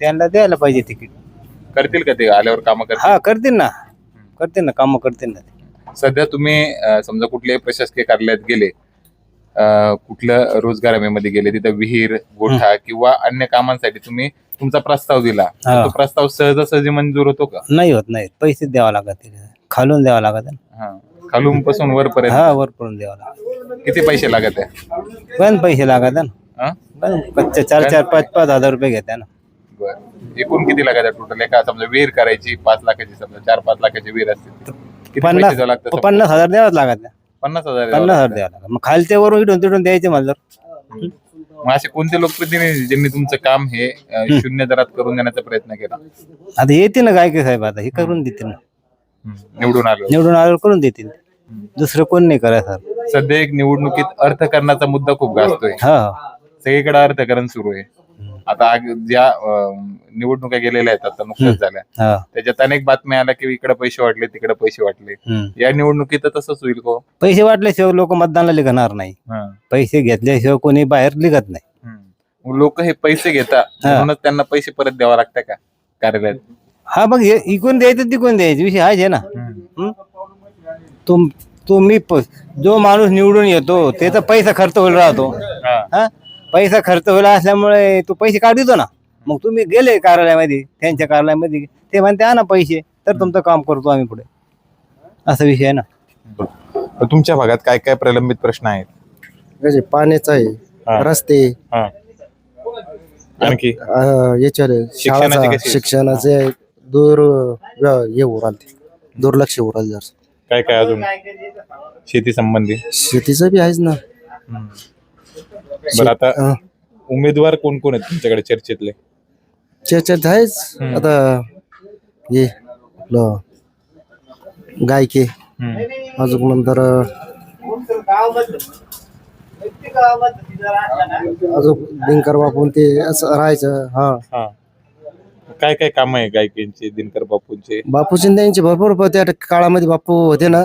त्यांना द्यायला पाहिजे तिकीट. करतील का ते आल्यावर कामं करतील? हा, करतील ना कामं करतील ना. सध्या तुम्ही समजा कुठल्याही प्रशासकीय कार्यालयात गेले, कुठल्या रोजगार हमीमध्ये गेले, तिथं विहीर, गोठा किंवा अन्य कामांसाठी तुम्ही तुमचा प्रस्ताव दिला, तो प्रस्ताव सहजासहजी मंजूर होतो का? नाही होत, नाही. पैसे द्यावा लागत, खालून द्यावा लागत. खालून पासून वरपर्यंत? हा, वरपर्यंत द्यावा लागत. किती पैसे लागत आहे? पण पैसे लागत ना, 4-4, 5-5 हजार रुपये घेते ना. बरं, एकूण किती लागत आहे टोटल? एका समजा विहीर करायची 5 लाखाची, समजा 4-5 लाखाची विहीर असते, किती पैसे द्यावं लागतं? 50,000 द्यावाच लागत. 50,000 द्यावं लागत. मग खालच्या वरून इडून तिडून द्यायचे म्हणलं. मग असे कोणते लोकप्रतिनिधी ज्यांनी तुमचं काम हे शून्य दरात करून देण्याचा प्रयत्न केला? आता येते ना गायके साहेब, आता हे करून देतील ना. निवडून आल्यावर करून देतील. दुसरं कोण नाही करायचं. सध्या एक निवडणुकीत अर्थकारणाचा मुद्दा खूप गाजतोय. सगळीकडे अर्थकारण सुरू आहे. आता ज्या निवडणुका गेलेल्या आहेत, आता नुकत्याच झाल्या, त्याच्यात अनेक बातम्या आल्या की इकडे पैसे वाटले, तिकडे पैसे वाटले. या निवडणुकीत तसंच होईल का? पैसे वाटल्याशिवाय लोक मतदानाला लिखणार नाही. पैसे घेतल्याशिवाय कोणी बाहेर लिखत नाही. लोक हे पैसे घेतात म्हणूनच त्यांना पैसे परत द्यावा लागतं का कार्यालयात? हा, मग इकून द्यायचं तिकून द्यायचं विषय हाच आहे ना. तुम्ही जो माणूस निवडून येतो त्याचा पैसा खर्च होईल राहतो. पैसा खर्च होईल असल्यामुळे तो पैसे काढतो ना. मग तुम्ही गेले कार्यालयामध्ये, त्यांच्या कार्यालयामध्ये, ते म्हणते आणा पैसे, तर तुमचं काम करतो आम्ही पुढे, असा विषय आहे ना. तुमच्या भागात काय काय प्रलंबित प्रश्न आहेत? पाण्याचा आहे, रस्ते, आणखी याच्यावर शिक्षणाचे दुर्लक्ष होऊ राहिले. काय काय अजून? शेती संबंधी? शेतीचं बी आहेच ना. बरं आता उमेदवार कोण कोण आहेत तुमच्याकडे चर्चेतले? त्याच्यात आहेच आता हे आपलं गायके, अजून नंतर अजून दिनकर बापून ते असं राहायचं. हा काय काय काम आहे गायकींचे, दिनकर बापूंचे? बापूजी त्यांचे भरपूर त्या काळामध्ये बापू होते ना,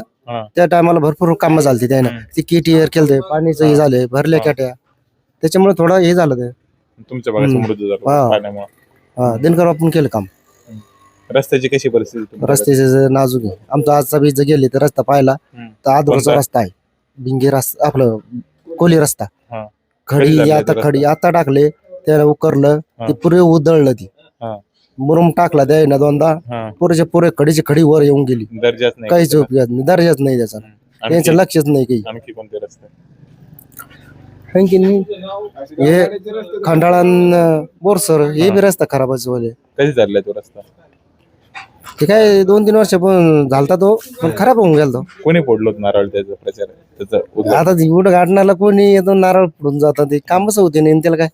त्या टायमाला भरपूर कामं झाली त्यानं. ते केटीआर केलं, पाणीचं हे झाले, भरल्या कॅट्या, त्याच्यामुळे थोडं हे झालं ते. तुमच्या भागात समृद्ध झालं पाण्यामुळे. हा दिनकर बापून केलं काम. रस्त्याची कशी परिस्थिती तुमच्याकडे? रस्त्याचे नाजूक आहे. आमचा आजचा बीज गेले तर रस्ता पाहिला तर आदूरचा रस्ता आहे, भिंगी रस्ता, आपलं कोली रस्ता. कधी झालं आता ते खडी आता टाकले, त्याला उकरलं, ते पुरे उधळलं, ती मुरुम टाकला द्याय ना दोनदा, पुरेच्या पुरे खडीची खडी वर येऊन गेली. दर्जाच नाही. काहीच उपयोग नाही, दर्जाच नाही त्याचा, त्यांचं लक्षच नाही काही. आणखी कोणते रस्ते? आणखी हे खंडाळान बोरसर हे बी रस्ता खराब आहे. कधी झालाय तो रस्ता? ते काय 2-3 वर्ष पण झालता तो, पण खराब होऊन गेला तो. कोणी फोडलो नारळ त्याचा प्रचार त्याचा? आता उड गाडण्याला कोणी येतो, नारळ फोडून जातात, ते कामच होते नाही त्याला काय.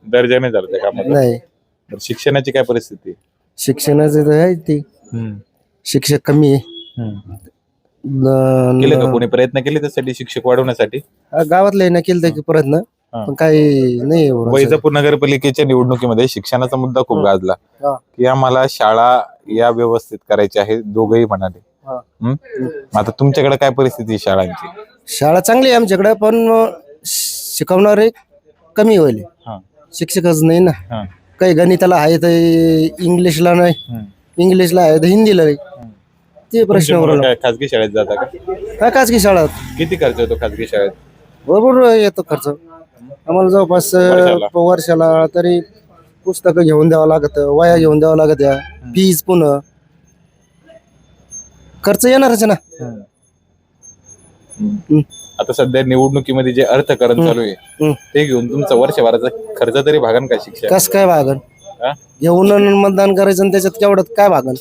दर्जा नाही झाला त्या कामाला. नाही. शिक्षणाची काय परिस्थिती? शिक्षणाचं तर आहे ते, शिक्षक कमी आहे. केले का कोणी प्रयत्न केले त्यासाठी, शिक्षक वाढवण्यासाठी? गावातले ना केलं की प्रयत्न, पण काही नाही. वैजापूर नगरपालिकेच्या निवडणुकीमध्ये शिक्षणाचा मुद्दा खूप गाजला की आम्हाला शाळा या व्यवस्थित करायची आहे, दोघंही म्हणाले. आता तुमच्याकडे काय परिस्थिती आहे शाळांची? शाळा चांगली आहे आमच्याकडे, पण शिकवणारे कमी होईल. शिक्षकच नाही ना. काही गणिताला आहे तर इंग्लिशला नाही, इंग्लिशला आहे तर हिंदीला नाही, ते प्रश्न काय खाजगी शाळेत जाता का? काय खाजगी शाळा किती खर्च होतो खाजगी शाळेत? बरोबर येतो खर्च आम्हाला. जवळपास वर्षाला तरी पुस्तकं घेऊन द्यावं लागत, वया घेऊन द्यावं लागत, फीज पुन्हा खर्च येणारच ना. आता सध्या निवडणुकीमध्ये जे अर्थकारण चालू आहे ते घेऊन तुमचा वर्षभराचा खर्च तरी भागन का शिक्षण? कस काय भागन? घेऊन मतदान करायचं आणि त्याच्यात केवढं काय भागन?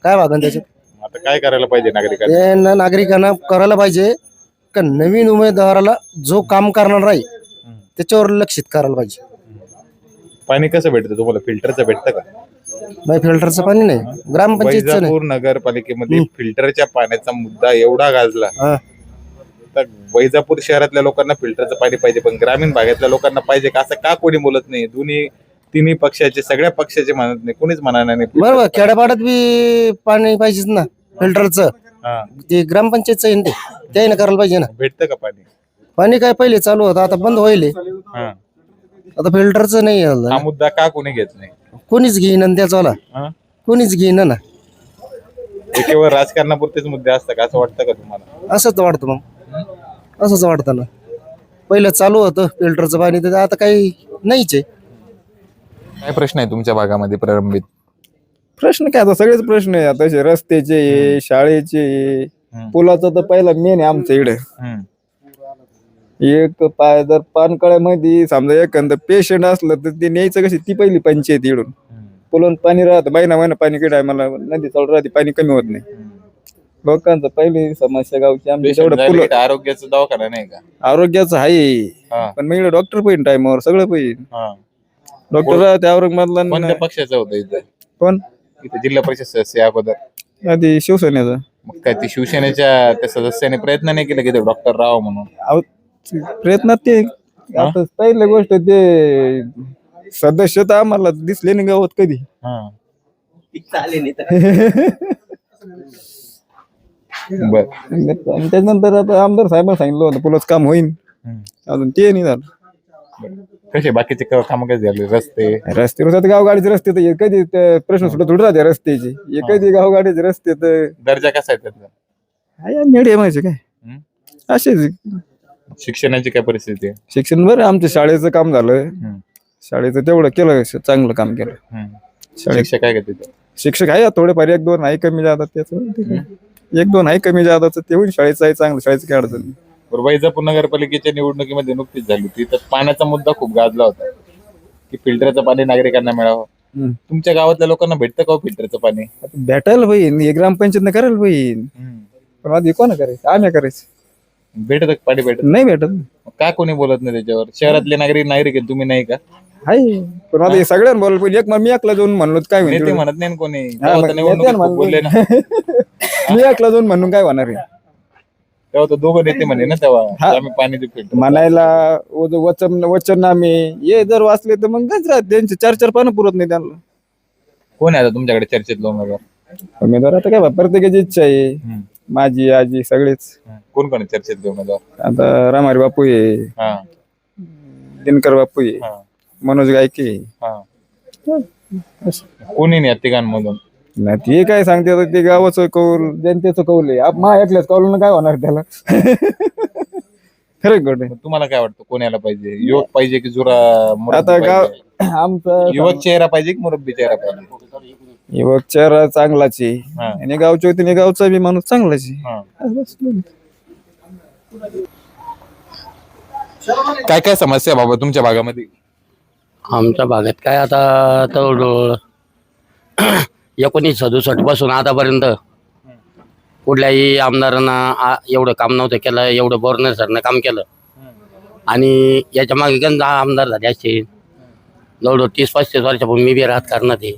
काय भागन त्याच्यात? आता काय करायला पाहिजे नागरिकांनी? त्यांना नागरिकांना करायला पाहिजे का नवीन उमेदवाराला जो काम करणार आहे त्याच्यावर लक्षित करायला पाहिजे. पाणी कसं भेटतं तुम्हाला? फिल्टरचं भेटतं का? नाही, फिल्टरचं पाणी नाही, ग्रामपंचायतचं नाही. वैजापूर नगरपालिकेमध्ये फिल्टरच्या पाण्याचा मुद्दा एवढा गाजला तर वैजापूर शहरातल्या लोकांना फिल्टरचं पाणी पाहिजे, पण ग्रामीण भागातल्या लोकांना पाहिजे का असं का कोणी बोलत नाही? तिन्ही पक्षाचे, सगळ्या पक्षाचे म्हणत नाही, कोणीच म्हणणार नाही. बरोबर, खेड्यापाड्यात बी पाणी पाहिजेच ना फिल्टरचं. ते ग्रामपंचायतचं आहे ना, ते त्याने करायला पाहिजे ना. भेटतं का पाणी? पाणी काय पहिले चालू होतं, आता बंद होईल. आता फिल्टरचं नाही हा मुद्दा का कोणी घेत नाही? कोणीच घेईन त्याचा, कोणीच घेईन ना. हे केवळ राजकारणापुरतेच मुद्दे असतात का असं वाटतं का तुम्हाला? असंच वाटतं मग, असंच वाटतं ना. पहिलं चालू होतं फिल्टरचं पाणी, तर आता काही नाहीच आहे. काय प्रश्न आहे तुमच्या भागामध्ये प्रलंबित? प्रश्न काय, आता सगळेच प्रश्न आहे. आता रस्त्याचे, शाळेचे, पुलाचं तर पहिला मेन आहे आमच्या इकडे. एक पाय जर पानकळ्यामध्ये समजा एखादं पेशंट असलं तर ते न्यायचं कशी, ती पहिली पंचायत इकडून. पुलावून पाणी राहतं, महिना पाणी किडा, मला नदी चालू राहते, पाणी कमी होत नाही. लोकांचं पहिली समस्या गावची आमची तेवढं पुल. आरोग्याचा दवाखाना नाही का? आरोग्याचं आहे, पण मग इकडे डॉक्टर पाहिजे टाइमवर, सगळं पाहिजे. डॉक्टर राहते औरंगाबादला. कोणत्या पक्षाचं होतं इथं? कोण? इथे जिल्हा परिषद सदस्य अगोदर आधी शिवसेनेचं. मग काय ती शिवसेनेच्या त्या सदस्याने प्रयत्न नाही केला की ते डॉक्टर राव म्हणून? प्रयत्नात ते आता पहिली गोष्ट, ते सदस्य तर आम्हाला दिसले नाही गावात कधी. बर. त्याच्यानंतर आता आमदार साहेबांना सांगितलं होतं पुलाच काम होईल, अजून ते नाही झालं. कसे बाकीचे काम काय झाले? रस्ते गावगाडीचे रस्ते तर कधी प्रश्न सुद्धा थोडे राहते रस्त्याचे. कधी गावगाडीचे रस्ते तर दर्जा कसा आहे त्याचा? मिडियम आहे काय, असेच. शिक्षणाची काय परिस्थिती आहे? शिक्षण बरं, आमच्या शाळेचं काम झालं, शाळेचं तेवढं केलं, चांगलं काम केलं. शिक्षक काय का? शिक्षक आहे थोडेफार, 1-2 आहे कमी जातात, त्याचं 1-2 आहे कमी जातात, ते होईल. शाळेचं आहे चांगलं, शाळेचं काय अडचण नाही. वैजापूर नगरपालिकेच्या निवडणुकीमध्ये नुकतीच झाली होती, तर पाण्याचा मुद्दा खूप गाजला होता की फिल्टरचं पाणी नागरिकांना मिळावं. तुमच्या गावातल्या लोकांना भेटतं का फिल्टरचं पाणी? भेटायला पाहिजे, ग्रामपंचायतनं करायला पाहिजे, पण आधी कोणा करायचं? आम्ही करायचं. भेटत का पाणी भेटत नाही भेटत. काय कोणी बोलत नाही त्याच्यावर? शहरातले नागरिक आहे, तुम्ही नाही का? आहे पण आता हे सगळ्यांना बोल पण एक मी एकला जाऊन म्हणलो तर काय नेते होईल? म्हणत नाही ना कोणी. हा, तेव्हा मग तर निवडणुकीत नेत्यानं खूप बोलले ना. मी एकला जाऊन म्हणून काय होणार आहे? तेव्हा तर दोघं नेते म्हणे ना तेव्हा, हा. आम्ही पाणी देऊ फिल्टर. म्हणायला वचननामे हे जर वाचले तर मग काहीच राहत त्यांचे 4-4 पानं पुरत नाही त्यांना. कोण आहे आता तुमच्याकडे चर्चेत उमेदवार? उमेदवार आता काय प्रत्येकाची इच्छा आहे. माझी आजी सगळेच. कोण कोण आहे चर्चेत उमेदवार? आता रामारी बापू आहे, हा दिनकर बापू आहे, हा मनोज गायके आहे. हा. कोणी नाही या तिघांमधून? नाही ते काय सांगते आता ते गावाचं कौल जनतेचं कौल आहे. मा ऐकल्याच कौल काय होणार त्याला? खरं खोटं? मग तुम्हाला काय वाटतं कोण यायला पाहिजे? युवक पाहिजे की जुरा मुरब्बी आता गाव पाहिजे? आमचा युवक चेहरा पाहिजे की मुरब्बी चेहरा पाहिजे? युवक चेहरा चांगलाच आहे हा. आणि गावच्या वतीने गावचा बी माणूस चांगलाच आहे. हा. बस. काय काय समस्या आहे बाबा तुमच्या भागामध्ये? आमच्या भागात काय आता जवळजवळ 1967 पासून आतापर्यंत कुठल्याही आमदारांना एवढं काम नव्हतं केलं, एवढं बोरणे सरनं काम केलं. आणि याच्या मागे गंज आमदार झाले असते. जवळजवळ 30-35 वर्षापासून मी बी राजकारणात आहे.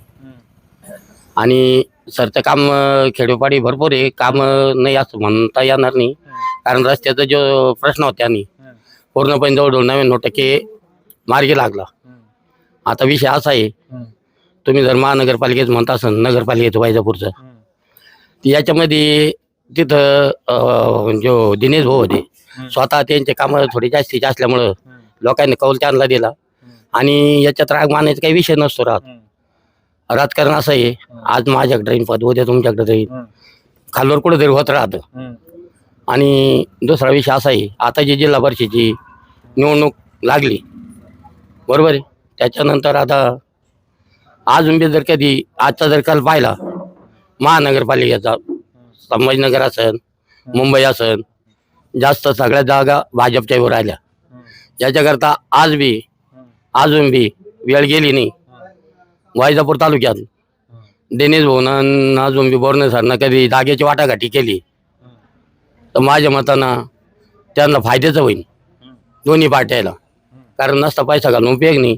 आणि सरचं काम खेडोपाडी भरपूर आहे. काम नाही असं म्हणता येणार नाही, कारण रस्त्याचा जो प्रश्न होता त्यांनी पूर्णपणे जवळजवळ 99% मार्गी लागला. आता विषय असा आहे, तुम्ही जर महानगरपालिकेचं म्हणता असाल, नगरपालिकेचं वैजापूरचं, याच्यामध्ये तिथं जो दिनेश भाऊ होते स्वतः त्यांचे कामं थोडी जास्तीचे असल्यामुळं लोकांनी कौल त्यांना दिला. आणि याच्यात राग मानायचा काही विषय नसतो. राजकारण असं आहे, आज माझ्याकडे राहीन पद, उद्या तुमच्याकडे राहीन, खालवर कुठेतरी होत राहतं. आणि दुसरा विषय असा आहे, आता जी जिल्हा परिषदेची निवडणूक लागली बरोबर आहे, त्याच्यानंतर आता अजून बी जर कधी आजचा जर काल पाहिला महानगरपालिकेचा, संभाजीनगर असेल, मुंबई असेल, जास्त सगळ्या जागा भाजपच्या वर आल्या. याच्याकरता अजून बी वेळ गेली नाही. वैजापूर तालुक्यात दिनेश भाऊनं अजून बी बोरणे सरनं कधी जागेची वाटाघाटी केली तर माझ्या मतानं त्यांना फायद्याचं होईल दोन्ही पार्ट्याला. कारण नसता पैसा घालून उपयोग नाही.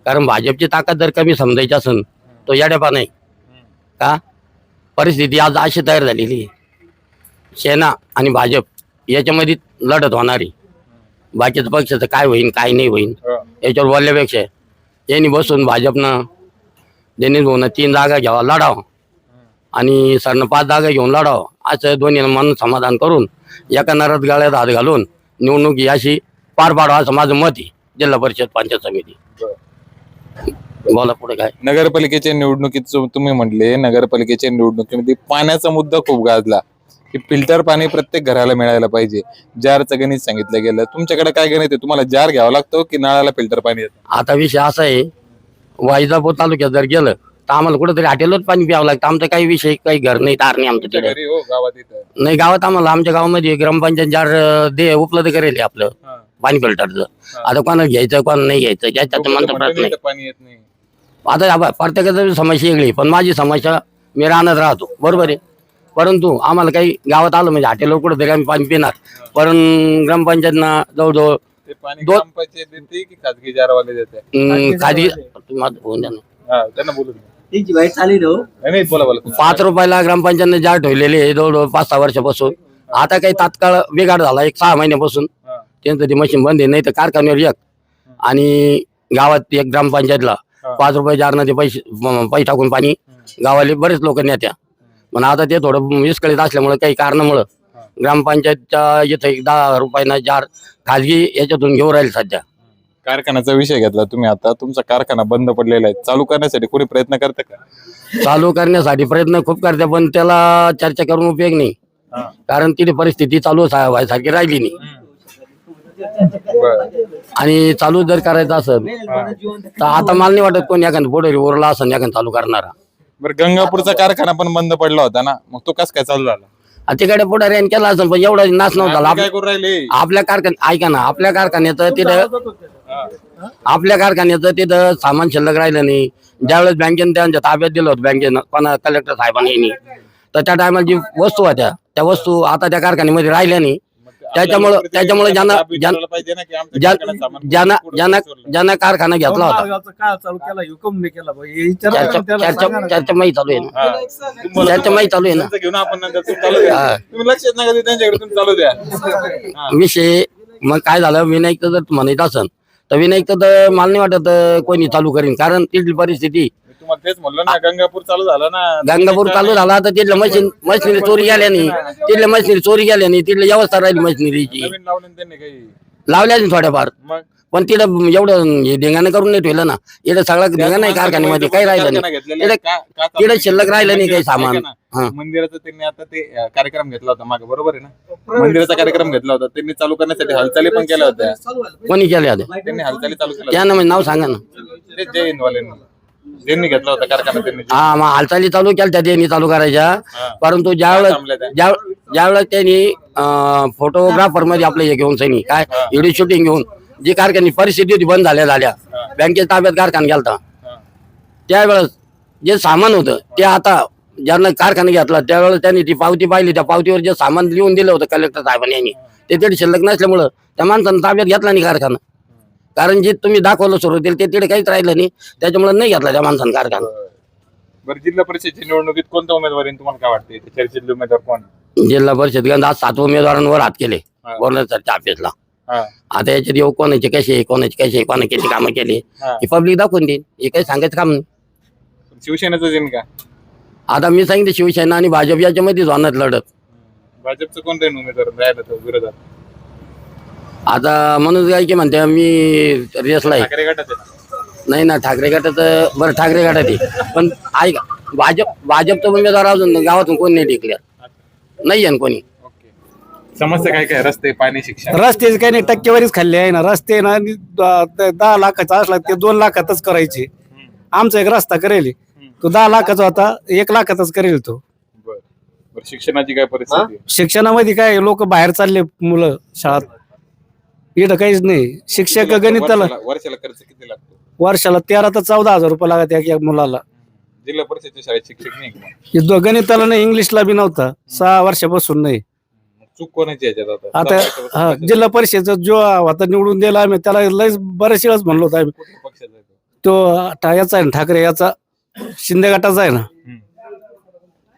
कारण भाजपची ताकद जर कमी समजायची असेल तो येड्यापा नाही का. परिस्थिती आज अशी तयार झालेली आहे, सेना आणि भाजप याच्यामध्ये लढत होणार आहे. बाकीचं पक्षाचं काय होईल काय नाही होईल याच्यावर बोलल्यापेक्षा यांनी बसून भाजपनं दिनेश भाऊनं 3 जागा घ्यावा, लढावं, आणि सरनं 5 जागा घेऊन लढावं, असं दोन्ही मन समाधान करून एका नरात गाळ्यात हात घालून निवडणूक याशी पार पाडावं असं माझं मत आहे. जिल्हा परिषद पंचायत समिती. बोला पुढे काय. नगरपालिकेच्या निवडणुकीत तुम्ही म्हटले, नगरपालिकेच्या निवडणुकीमध्ये पाण्याचा मुद्दा खूप गाजला की फिल्टर पाणी प्रत्येक घराला मिळायला पाहिजे. जारचं गणित सांगितलं गेलं. तुमच्याकडे काय गणित आहे? तुम्हाला जार घ्यावा लागतो की नळाला फिल्टर पाणी येतं? आता विषय असा आहे, वैजापूर तालुक्यात जर गेलं तर आम्हाला कुठेतरी हॉटेलच पाणी प्यावं लागतं. आमचं काही विषय काही घर नाही, तार नाही आमच्या तिथे. घरी हो, गावात इथं नाही, गावात आम्हाला आमच्या गावामध्ये ग्रामपंचायत जार उपलब्ध करेल आपलं पाणी फिल्टरचं. आता कोणाला घ्यायचं कोणाला नाही घ्यायचं याच्यात म्हणतो प्रश्न नाही. पाणी येत नाही. आता प्रत्येकाची समस्या वेगळी, पण माझी समस्या मी राहण्यात राहतो बरोबर आहे. परंतु आम्हाला काही गावात आलं म्हणजे हॉटेलवर कुठेतरी आम्ही पाणी पिणार, पण ग्रामपंचायतना जवळजवळ ते पाणी ग्रामपंचायत देते की खाजगी जारवाले देते? खाली होऊन द्या ना. हा, त्यांना बोलू दे. नाही, बोला बोला तुम्ही. 5 रुपयाला ग्रामपंचायतने जार ठेवलेले आहे जवळजवळ 5-6 वर्षापासून. आता काही तात्काळ बिघाड झाला 1-6 महिन्यापासून. त्यांचं ते मशीन बंद आहे, नाही तर कारखान्यावर एक आणि गावात एक ग्रामपंचायतला 5 रुपये जारनं ते पैसे टाकून पाणी गावाले बरेच लोक नेत्या. पण आता ते थोडं विस्कळीत असल्यामुळे काही कारणामुळं ग्रामपंचायतच्या इथं 10 रुपयानं जार खाजगी याच्यातून घेऊन राहील सध्या. कारखान्याचा विषय घेतला तुम्ही. आता तुमचा कारखाना बंद पडलेला आहे, चालू करण्यासाठी कोणी प्रयत्न करतं का? चालू करण्यासाठी प्रयत्न खूप करते, पण त्याला चर्चा करून उपयोग नाही. कारण तिथे परिस्थिती चालू व्हायसारखी राहिली नाही. आणि चालू जर करायचं असेल तर आता मला नाही वाटत कोणी एखादं पुढे उरला असेल एखादं चालू करणारा. बरं, गंगापूरचा कारखाना पण बंद पडला होता ना, मग तो कस काय चालू झाला? तिकडे पुढे केला असेल पण एवढा नाश नव्हता. काय करू राहिले? आपल्या कारखान्यात ऐका ना, आपल्या कारखान्याचं तिथं सामान शिल्लक राहिलं नाही. ज्यावेळेस बँकेने त्यांच्या ताब्यात दिलं होतं, बँकेनं कोणा कलेक्टर साहेबांनी, तर त्या टायमाला जी वस्तू होत्या त्या वस्तू आता त्या कारखान्यामध्ये राहिल्या नाही. त्याच्यामुळे ज्यांना ज्यांना कारखाना घेतला होता काय चालू केला हुकूम नाही केला चर्चा माहिती चालू आहे ना, चर्चा माहिती चालू आहे ना. घेऊन आपण नंतर तुम्ही चालू द्या. तुम्ही लक्षात नका देऊ त्यांच्याकडे, तुम्ही चालू द्या. विषय मग काय झालं, विनायक जर म्हणत असन तर विनायक तर मला नाही वाटत कोणी चालू करीन, कारण तिथली परिस्थिती. मी तुम्हाला तेच म्हणलं ना, गंगापूर चालू झालं ना, गंगापूर चालू झाला तर तिथलं मशिनरी चोरी गेल्याने, तिथल्या मशिनरी चोरी गेल्याने तिथली व्यवस्था राहिली मशिनरीची. नवीन लावून त्यांनी काही लावल्या थोड्याफार, मग पण तिथं एवढं हे धिंगाणं करून नाही ठेवलं ना. इथं सगळा धिंगाणा नाही कारखान्यामध्ये, काही राहिलं नाही. तिथं शिल्लक राहिलं नाही काही सामान. हा. मंदिराचा त्यांनी आता ते कार्यक्रम घेतला होता मागे, बरोबर आहे ना? मंदिराचा कार्यक्रम घेतला होता, त्यांनी चालू करण्यासाठी हालचाली पण केल्या होत्या. कोणी केल्या होत्या त्यांनी हालचाली चालू केल्या त्यांना म्हणजे नाव सांगा ना. होत्या. ते जय हिंदवाल्यांनी ज्यांनी घेतला होता कारखाना त्यांनी. हा, मग हालचाली चालू केल्या त्यांनी चालू करायच्या, परंतु ज्यावेळेस त्यांनी फोटोग्राफर मध्ये आपलं हे घेऊन सैनी काय व्हिडिओ शूटिंग घेऊन जी कारखानी परिस्थिती होती बंद झाल्या बँकेच्या ताब्यात कारखाना गेलता, त्यावेळेस जे सामान होतं ते आता ज्यांना कारखाना घेतला त्यावेळेस त्यांनी ती पावती पाहिली, त्या पावतीवर जे सामान लिहून दिलं होतं कलेक्टर साहेबांनी यांनी, ते तिथे शिल्लक नसल्यामुळं त्या माणसानं ताब्यात घेतला नाही कारखाना. कारण जे तुम्ही दाखवलं सुरुवातीला ते तिथे काहीच राहिलं नाही, त्याच्यामुळे नाही घेतला त्या माणसानं कारखाना. बरं, जिल्हा परिषदेच्या निवडणुकीत कोणत्या उमेदवारी तुम्हाला काय वाटते? चर्चेतले उमेदवार कोण? जिल्हा परिषद गंज आज 7 उमेदवारांवर हात केले गव्हर्नरच्या ऑफिसला. आता याच्यात येऊ कोणाचे कसे कोणा किती कामं केली ही पब्लिक दाखवून देईल, हे काही सांगायचं काम नाही. शिवसेनेचं येईल का? आता मी सांगितलं शिवसेना आणि भाजप याच्यामध्येच होणार लढत. भाजपचं कोण राहील उमेदवार राहिलं तर विरोधात? आता मनोज गायके म्हणते मी रेसला आहे. ठाकरे गटाचे नाही ना, ठाकरे गटाचं बरं, ठाकरे गटात आहे, पण ऐका भाजपचा उमेदवार अजून गावातून कोणी नाही डिक्लेअर नाही आहे कोणी. समस्या काय काय? रस्ते, पाणी, शिक्षण. रस्त्याचे काही नाही, टक्केवारीच खाल्ली आहे ना. रस्ते ना 10 लाखाचा असला ते 2 लाखातच करायचे. आमचा एक रस्ता करेल तो 10 लाखाचा होता, 1 लाखातच करेल तो. बरं, शिक्षणाची काय परिस्थिती? शिक्षणामध्ये काय लोक बाहेर चालले मुलं शाळेत, इथं काहीच नाही. शिक्षक गणिताला वर्षाला खर्च किती लागतो? वर्षाला 13 ते 14,000 रुपये लागत एक मुलाला. जिल्हा परिषदेच्या शाळेत शिक्षक नाही का? गणिताला नाही, इंग्लिशला बी नव्हता 6 वर्षापासून नाही. चूक कोणाची याच्यात आता हा, जिल्हा परिषदेचा जो होता निवडून दिला आम्ही त्याला लय बऱ्याच वेळाच म्हणलो होतो आम्ही. पक्षाचा आहे तो याचा आहे ना, ठाकरे याचा, शिंदे गटाचा आहे ना.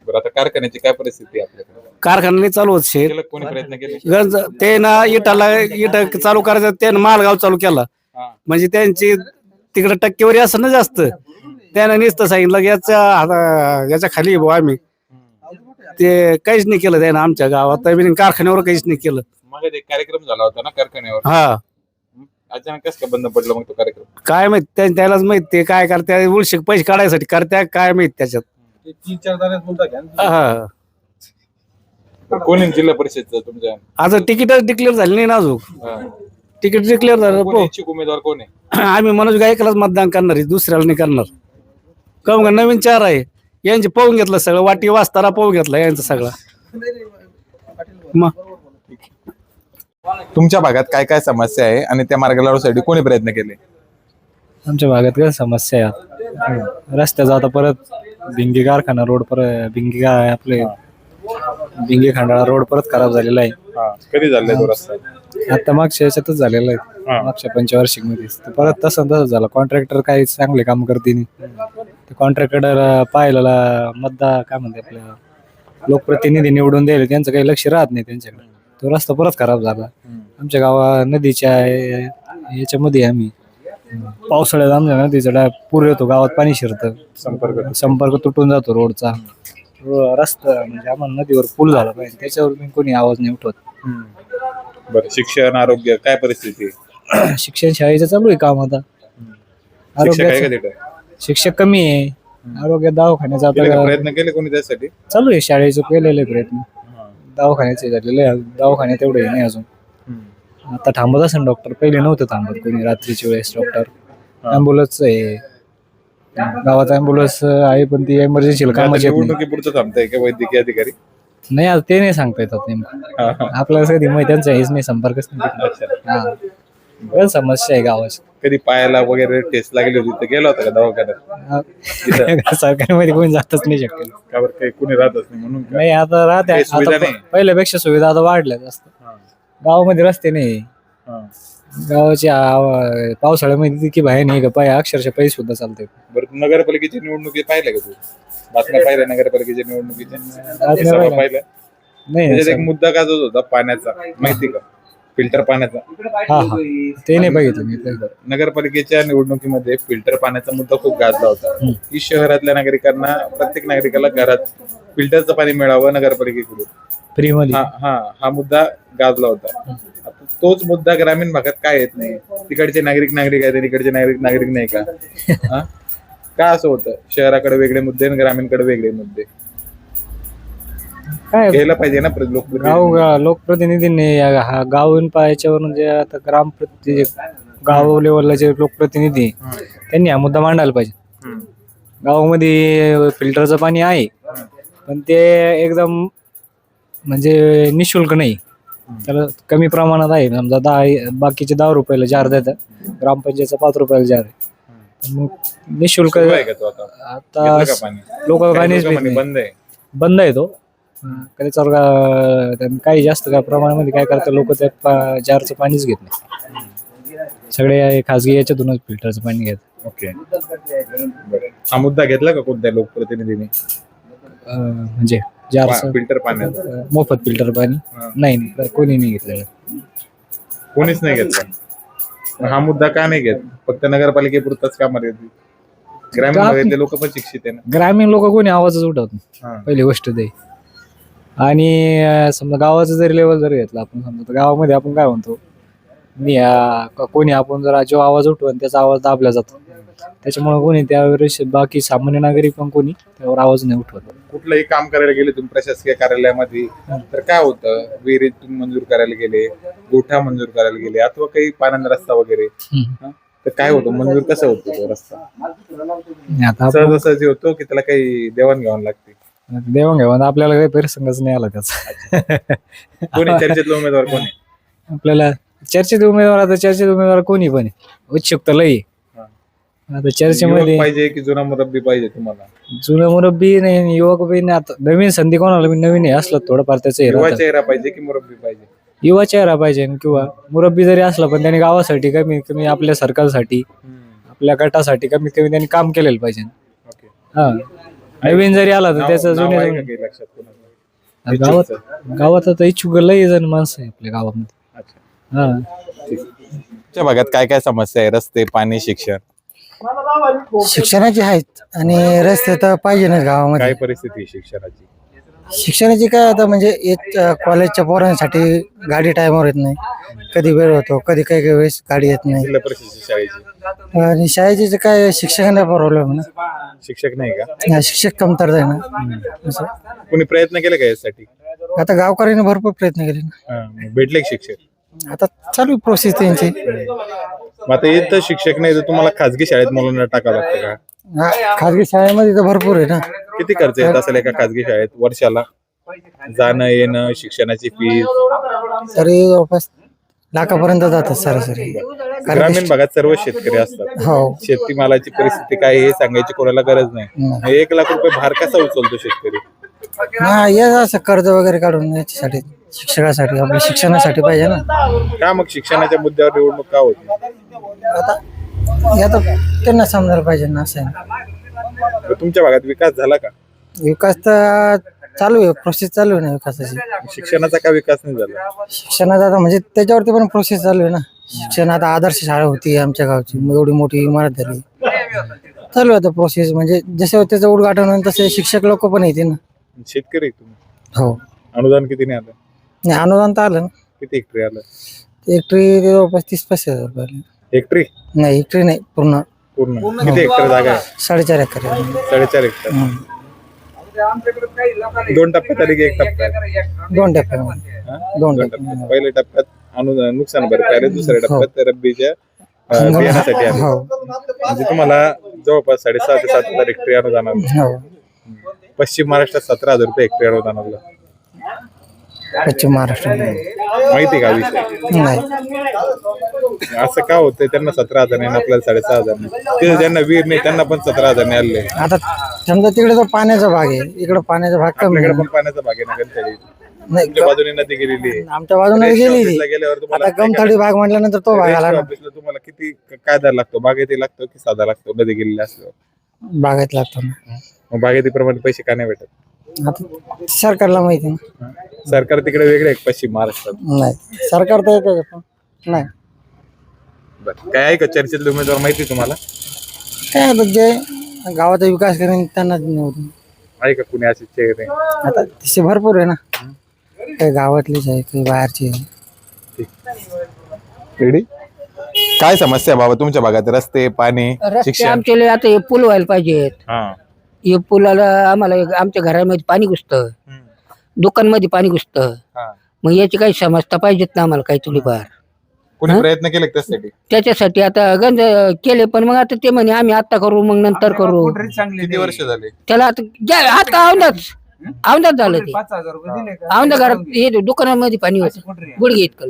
बरं, आता कारखान्याची काय परिस्थिती आहे आपल्याकडे? कारखाना नाही चालू होत शेत. केलं कोणी प्रयत्न केले? गंज ते ना इटा चालू करायचं, त्यानं मालगाव चालू केला, म्हणजे त्यांची तिकडे टक्केवारी असं ना जास्त. त्यानं नुसतं सांगितलं की याच्या खाली भाऊ आम्ही, ते काहीच नाही केलं त्यानं आमच्या गावात, कारखान्यावर काहीच नाही केलं. मग एक कार्यक्रम झाला होता ना कारखान्यावर, हा, अचानक कसं काय बंद पडलं मग तो कार्यक्रम? काय माहित, त्यालाच माहित ते काय करत्या, उलशिक पैसे काढायसाठी करत्या काय माहित त्याच्यात. हा, कोणी जिल्हा परिषदचं तुमच्या? आता तिकीटच डिक्लेअर झाली नाही ना अजून. तिकीट डिक्लेअर झालं, कोण इच्छुक उमेदवार कोण आहे? आम्ही मनोज गायकलाच मतदान करणार आहे, दुसऱ्याला नाही करणार. कम नवीन 4 आहे, यांचे पाहून घेतलं सगळं, वाटी वाजताना पाहून घेतलं यांचं सगळं. मग तुमच्या भागात काय काय समस्या आहे आणि त्या मार्गाला लावण्यासाठी कोणी प्रयत्न केले? आमच्या भागात काय समस्या आहे, रस्त्याचा आता परत भिंगी कारखाना रोड परत आपले भिंगी खांडाळा रोड परत खराब झालेला आहे. कधी झालाय तो रस्ता? आता मागच्या याच्यातच झालेला आहे, मागच्या 25 मध्ये परत तसं झालं. कॉन्ट्रॅक्टर काही चांगले काम करते नाही, ते कॉन्ट्रॅक्टर पाहिलेला काय म्हणते आपल्या लोकप्रतिनिधी निवडून द्यायला त्यांचं काही लक्ष राहत नाही त्यांच्याकडे. तो रस्ता परत खराब झाला. आमच्या गावा नदीच्या याच्यामध्ये आम्ही पावसाळ्यात आमच्या नदीचा पूर येतो, गावात पाणी शिरतं, संपर्क तुटून जातो रोडचा. रस्ता म्हणजे आम्हाला नदीवर पूल झाला पाहिजे, त्याच्यावर कोणी आवाज नाही उठवत. बरं, शिक्षण, आरोग्य काय परिस्थिती? शिक्षण शाळेचं चालू आहे काम आता. शिक्षक कमी आहे, आरोग्य दवाखान्याचा प्रयत्न केले कोणी त्यासाठी? चालू आहे, शाळेचं केलेलं आहे प्रयत्न, दवाखान्याचे झालेलं आहे, दवाखान्यात तेवढे नाही अजून. आता थांबत असेल डॉक्टर, पहिले नव्हतं थांबत कोणी रात्रीच्या वेळेस डॉक्टर. ॲम्ब्युलन्स आहे गावात, ॲम्ब्युलन्स आहे पण ती इमर्जन्सीला कामाची पुढचं थांबताय का वैद्यकीय अधिकारी? नाही, आता ते नाही सांगता येतात नेमकं आपल्याला, कधी माहिती त्यांचा हेच नाही, संपर्कच नाही. समस्या आहे गावाची. कधी पायाला वगैरे टेस्ट लागली होती तर गेला होता का दवाखान्यात? सरकारमध्ये कोणी जातच नाही शक्य, काही कोणी राहतच नाही म्हणून. नाही, आता राहते, पहिल्यापेक्षा सुविधा आता वाढल्या जास्त. गावामध्ये रस्ते नाही. गावाच्या पावसाळ्यामध्ये की बाहेर नाही का पाय अक्षरशः पायी सुद्धा चालते. बरं नगरपालिकेची निवडणुकी पाहिल्या का तू? बातम्या पाहिल्या नगरपालिकेच्या निवडणुकीच्या? बातम्या सभा पाहिल्या. पाहिल्या? नाही त्याच्यात एक मुद्दा गाजत होता पाण्याचा, माहिती का? फिल्टर पाण्याचा. हा हा ते नाही बघितलं मी. नगरपालिकेच्या निवडणुकीमध्ये फिल्टर पाण्याचा मुद्दा खूप गाजला होता की शहरातल्या नागरिकांना, प्रत्येक नागरिकाला घरात फिल्टरचं पाणी मिळावं नगरपालिकेकडून. फ्री मध्ये. हा मुद्दा गाजला होता. आता तोच मुद्दा ग्रामीण भागात काय येत नाही? तिकडचे नागरिक आहेत आणि इकडचे नागरिक नाही का? हा? का असं होतं? शहराकडे वेगळे मुद्दे आणि ग्रामीणकडे वेगळे मुद्दे काय घ्यायला पाहिजे ना लोकप्रतिनिधींनी हा गाव याच्यावर म्हणजे आता गाव लेवलला जे लोकप्रतिनिधी त्यांनी हा मुद्दा मांडायला पाहिजे. गावामध्ये फिल्टरचं पाणी आहे पण ते एकदम म्हणजे निशुल्क नाही, त्याला कमी प्रमाणात आहे. समजा बाकीचे 10 रुपयाला जार देतात, ग्रामपंचायतचा 5 रुपयाला जार आहे. मग निशुल्क आता लोक पाणीच बंद आहे तो. त्यांनी काही जास्त काय प्रमाणामध्ये काय करतात लोक त्या जारचं पाणीच घेत नाही, सगळे खाजगी याच्यातूनच फिल्टरचं पाणी घेतात. ओके. हा मुद्दा घेतला का कोणत्या लोकप्रतिनिधीने? म्हणजे जारचं फिल्टर पाण्याचा मोफत फिल्टर पाणी नाही कोणी नाही घेतलेलं. कोणीच नाही घेतला. हा मुद्दा का नाही घेत? फक्त नगरपालिकेपुरताच का मर्यादित? ग्रामीण भागातले लोक पण शिक्षित आहे ना. ग्रामीण लोक कोणी आवाजच उठवत नाही, पहिली गोष्ट ते. आणि समजा गावाचं जरी लेवल जर घेतलं आपण, समजा तर गावामध्ये आपण काय म्हणतो, कोणी आपण जर जो आवाज उठवून त्याचा आवाज दाबला जातो, त्याच्यामुळे कोणी त्यावेळेस बाकी सामान्य नागरिक पण कोणी त्यावर आवाज नाही उठवत. कुठलंही काम करायला गेले तुम्ही प्रशासकीय कार्यालयामध्ये तर काय होतं, विहिरीत तुम्ही मंजूर करायला गेले, गोठा मंजूर करायला गेले, अथवा काही पाण्याचा रस्ता वगैरे, तर काय होतं, मंजूर कसं होतं तो रस्ता? आता सहजासहजी होतो की त्याला काही देवाणघेवाण लागते? देवाणघेवाण आपल्याला काही परिसंगच नाही आला त्याचा. कोणी चर्चेतला उमेदवार कोणी? आपल्याला चर्चेत उमेदवार कोणी पण उत्सुक तर लई. आता चर्चेमध्ये पाहिजे की जुना मुरब्बी पाहिजे तुम्हाला? जुना मुरब्बी नाही, युवक बी नाही. आता नवीन संधी कोणाला नवीन आहे असलं थोडंफार त्याचं युवा चेहरा पाहिजे की मुरब्बी पाहिजे? युवा चेहरा पाहिजे किंवा मुरब्बी जरी असला पण त्याने गावासाठी कमीत कमी आपल्या सर्कलसाठी आपल्या गटासाठी कमीत कमी त्यांनी काम केलेलं पाहिजे. हा नवीन जरी आला तर त्याचं गावात आता इच्छुक लई जण माणसं आहे आपल्या गावामध्ये. तुमच्या भागात काय काय समस्या आहे? रस्ते, पाणी, शिक्षण? शिक्षणाची आहेत आणि रस्ते तर पाहिजे ना गावामध्ये. काय परिस्थिती आहे शिक्षणाची? शिक्षणाची काय आता म्हणजे एक कॉलेजच्या पोरांसाठी गाडी टायमावर येत नाही, कधी वेळ होतो, कधी काही वेळेस गाडी येत नाही. जिल्हा परिषदेची शाळेची आणि शाळेचे काय शिक्षकांना प्रॉब्लेम ना, शिक्षक नाही का? शिक्षक कमतरता आहे ना. असं कोणी प्रयत्न केला का यासाठी? आता गावकऱ्यांनी भरपूर प्रयत्न केले ना. भेटले शिक्षक? आता चालू प्रोसेस त्यांची. आता इथं शिक्षक नाही तर तुम्हाला खाजगी शाळेत मुलांना टाकावं लागतं का? खाजगी शाळेमध्ये तर भरपूर आहे ना. किती खर्च येत असेल एका खाजगी शाळेत वर्षाला? जाणं येणं, शिक्षणाची फीस तरी जवळपास लाखापर्यंत जातात सरासरी. ग्रामीण भागात सर्व शेतकरी असतात. हो. शेतीमालाची परिस्थिती काय हे सांगायची कोणाला गरज नाही. 1 लाख रुपये भार कसा उचलतो शेतकरी? हा या असं कर्ज वगैरे काढून याच्यासाठी शिक्षणासाठी आपल्या शिक्षणासाठी पाहिजे ना. का मग शिक्षणाच्या मुद्द्यावर निवडणूक का होत नाही? आता त्यांना समजायला पाहिजे ना. असं आहे. तुमच्या भागात विकास झाला का? विकास तर चालू आहे, प्रोसेस चालू आहे ना विकासाची. शिक्षणाचा का विकास नाही झाला? शिक्षणाचा आता म्हणजे त्याच्यावरती पण प्रोसेस चालू आहे ना. शिक्षण आता आदर्श शाळा होती आमच्या गावची, एवढी मोठी इमारत झाली, चालू आहे आता प्रोसेस. म्हणजे जसं त्याचं उद्घाटन होईल तसे शिक्षक लोक पण येते ना. शेतकरी तुम्ही? हो. अनुदान किती नाही आलं? नाही अनुदान तर आलं ना. किती हेक्टरी आलं? हेक्टरी जवळपास 30-35 हजार. हेक्टरी नाही, हेक्टरी नाही, पूर्ण. किती हेक्टर जागा आहे? 4.5 एकर. 4.5 हेक्टर. 2 टप्प्यात आली की 1 टप्प्यात? 2 टप्प्यात. 2 टप्प्यात. पहिल्या टप्प्यात नुकसान भरपाई आली, दुसऱ्या टप्प्यात रब्बीच्या बियाण्यासाठी आली. म्हणजे तुम्हाला जवळपास 6.5 ते 7 हजार हेक्टरी अनुदान आलं. पश्चिम महाराष्ट्रात 17,000 रुपये हेक्टरी अनुदान आलं. पश्चिम महाराष्ट्र माहिती का विषय? नाही. असं का होतंय? त्यांना 17,000 नाही, आपल्याला 6,500 नाही. ज्यांना विहीर नाही त्यांना पण 17,000 नाही आले. आता समजा तिकडे तो पाण्याचा भाग आहे, इकडे पाण्याचा भाग कमी आपल्याकडे पण पाण्याचा भाग आहे ना. तुमच्या बाजूने नदी गेलेली आहे. आमच्या बाजूने रेस्ट्रो गेली ऑफिसला गेल्यावर तुम्हाला आता काय गमथडी करायचं? भाग म्हटल्यानंतर तो भाग आला रेस्ट्रो ना ऑफिसला तुम्हाला किती काय दर लागतो? बागायती लागतो की साधा लागतो नदी गेलेली असल्यावर? बागायत लागतो ना मग बागायतीप्रमाणे पैसे का नाही भेटत? आता सरकारला माहिती ना सरकार तिकडे वेगळे आहे का पश्चिम महाराष्ट्रात? नाही सरकार तर एकच आहे पण नाही बरं. काय आहे का चर्चेतले उमेदवार माहिती तुम्हाला? काय आता जे गावाचा विकास करेन त्यांनाच निवडून आहे का कुणी असे चेहरे? आता तसे भरपूर आहे ना काही गावातलेच आहे काही बाहेरचे आहे. रेडी? काय समस्या आहे बाबा तुमच्या भागात? रस्ते, पाणी, रस्ते शिक्षण? आमचे आता हे पूल व्हायला पाहिजेत. हा. हे पुलाला आम्हाला आमच्या घरामध्ये पाणी घुसतं, दुकानमध्ये पाणी घुसतं. हा. मग याची काही समजता पाहिजेत ना आम्हाला काही थोडीफार. कोणी प्रयत्न केले का त्यासाठी? त्याच्यासाठी आता गंज केले पण मग आता ते म्हणे आम्ही आता करू मग नंतर करू. किती वर्ष झाले? त्याला आता औंदाच झालं ते. औंदा घरात हे दुकानामध्ये पाणी होतं गुडघे इतकं.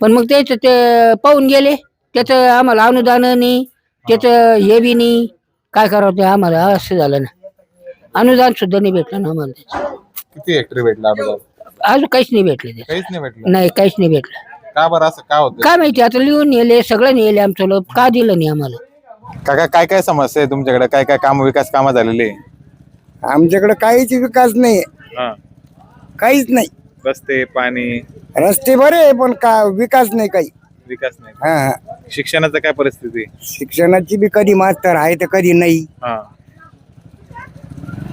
पण मग त्याचं ते पाहून गेले त्याचं आम्हाला अनुदान नाही त्याचं हे बी नाही काय करावं ते आम्हाला असं झालं ना. अनुदान सुद्धा नाही भेटलं ना आम्हाला त्याचं. किती हेक्टरी भेटला अनुदान? अजून काहीच नाही भेटलं ते. काहीच नाही भेटलं. नाही काहीच नाही भेटलं. का बरं असं का होतं? काय माहिती आता लिहून नेले सगळं नेले आमचं लोक का दिलं नाही आम्हाला. काका काय काय समस्या आहे तुमच्याकडे? काय काय काम विकास कामं झालेली आहे? आमच्याकडे काहीच विकास नाही हा. काहीच नाही. रस्ते, पाणी, रस्ते बरे आहे पण का विकास नाही काही. विकास नाही. हा शिक्षणाचं काय परिस्थिती? शिक्षणाची बी कधी मास्तर आहे तर कधी नाही. हा.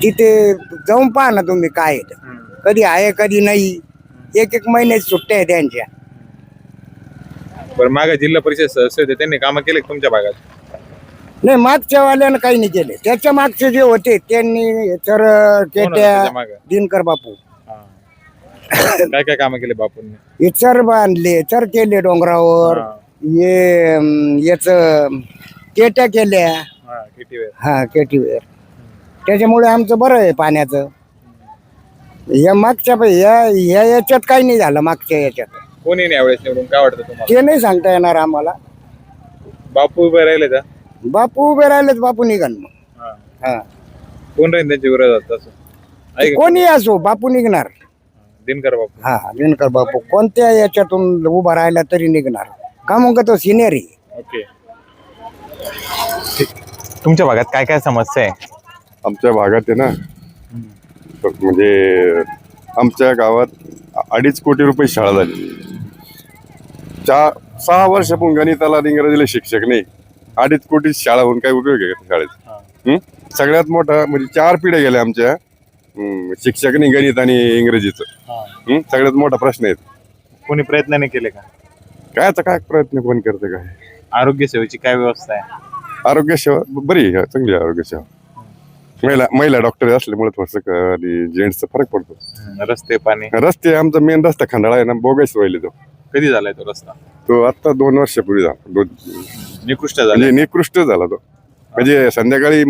तिथे जाऊन पहा ना तुम्ही काय आहे ते. कधी आहे कधी नाही. एक एक महिन्याची सुट्ट्या आहे त्यांच्या. बरं मागे जिल्हा परिषद सदस्य होते त्यांनी कामं केले का तुमच्या भागात? नाही मागच्या वाल्यानं काही नाही केले. त्याच्या मागचे जे होते त्यांनी तर कोण होतं केट्या त्याच्या मागं? दिनकर बापू हा. काय काय कामं केले बापूंनी? हे चर बांधले चर केले डोंगरावर. हा. याच केट्या केल्या. हा, किती वेळ? हा केटीवर. त्याच्यामुळे आमचं बरं आहे पाण्याचं. या मागच्या या याच्यात काही नाही झालं. मागच्या याच्यात कोणी नाही यावेळेस निवडून काय वाटतं तुम्हाला? ते नाही सांगता येणार आम्हाला. बापू उभे राहिले का? बापू उभे राहिलेच बापू निघन मग. हा. हा कोण राहील त्यांच्या विरोधात तसं? आहे का? कोणी असो बापू निघणार. दिनकर बापू. हा दिनकर बापू कोणत्या याच्यातून उभा राहिला तरी निघणार. का मग तो सिनियर आहे. ओके. तुमच्या भागात काय काय समस्या आहे? आमच्या भागात आहे ना म्हणजे आमच्या गावात 2.5 कोटी रुपये शाळा झाली. 6 वर्षापासून गणिताला आणि इंग्रजीला शिक्षक नाही. 2.5 कोटी शाळा होऊन काय उपयोग आहे शाळेत? सगळ्यात मोठा म्हणजे 4 पिढ्या गेल्या आमच्या शिक्षक नाही गणित आणि इंग्रजीचं. सगळ्यात मोठा प्रश्न आहे. कोणी प्रयत्न नाही केले का? कायचा काय प्रयत्न कोण करते काय? आरोग्य सेवेची काय व्यवस्था आहे? आरोग्य सेवा बरी आहे, चांगली आहे आरोग्य सेवा. महिला डॉक्टर असल्यामुळे थोडस जेंट्सचा फरक पडतो. रस्ते, पाणी? रस्ते आमचा मेन रस्ता खंडाळा आहे ना बोगस व्हायला. तो कधी झालाय तो रस्ता? तो आता 2 वर्षापूर्वी झाला. निकृष्ट झाला. म्हणजे निकृष्ट झाला तो. म्हणजे संध्याकाळी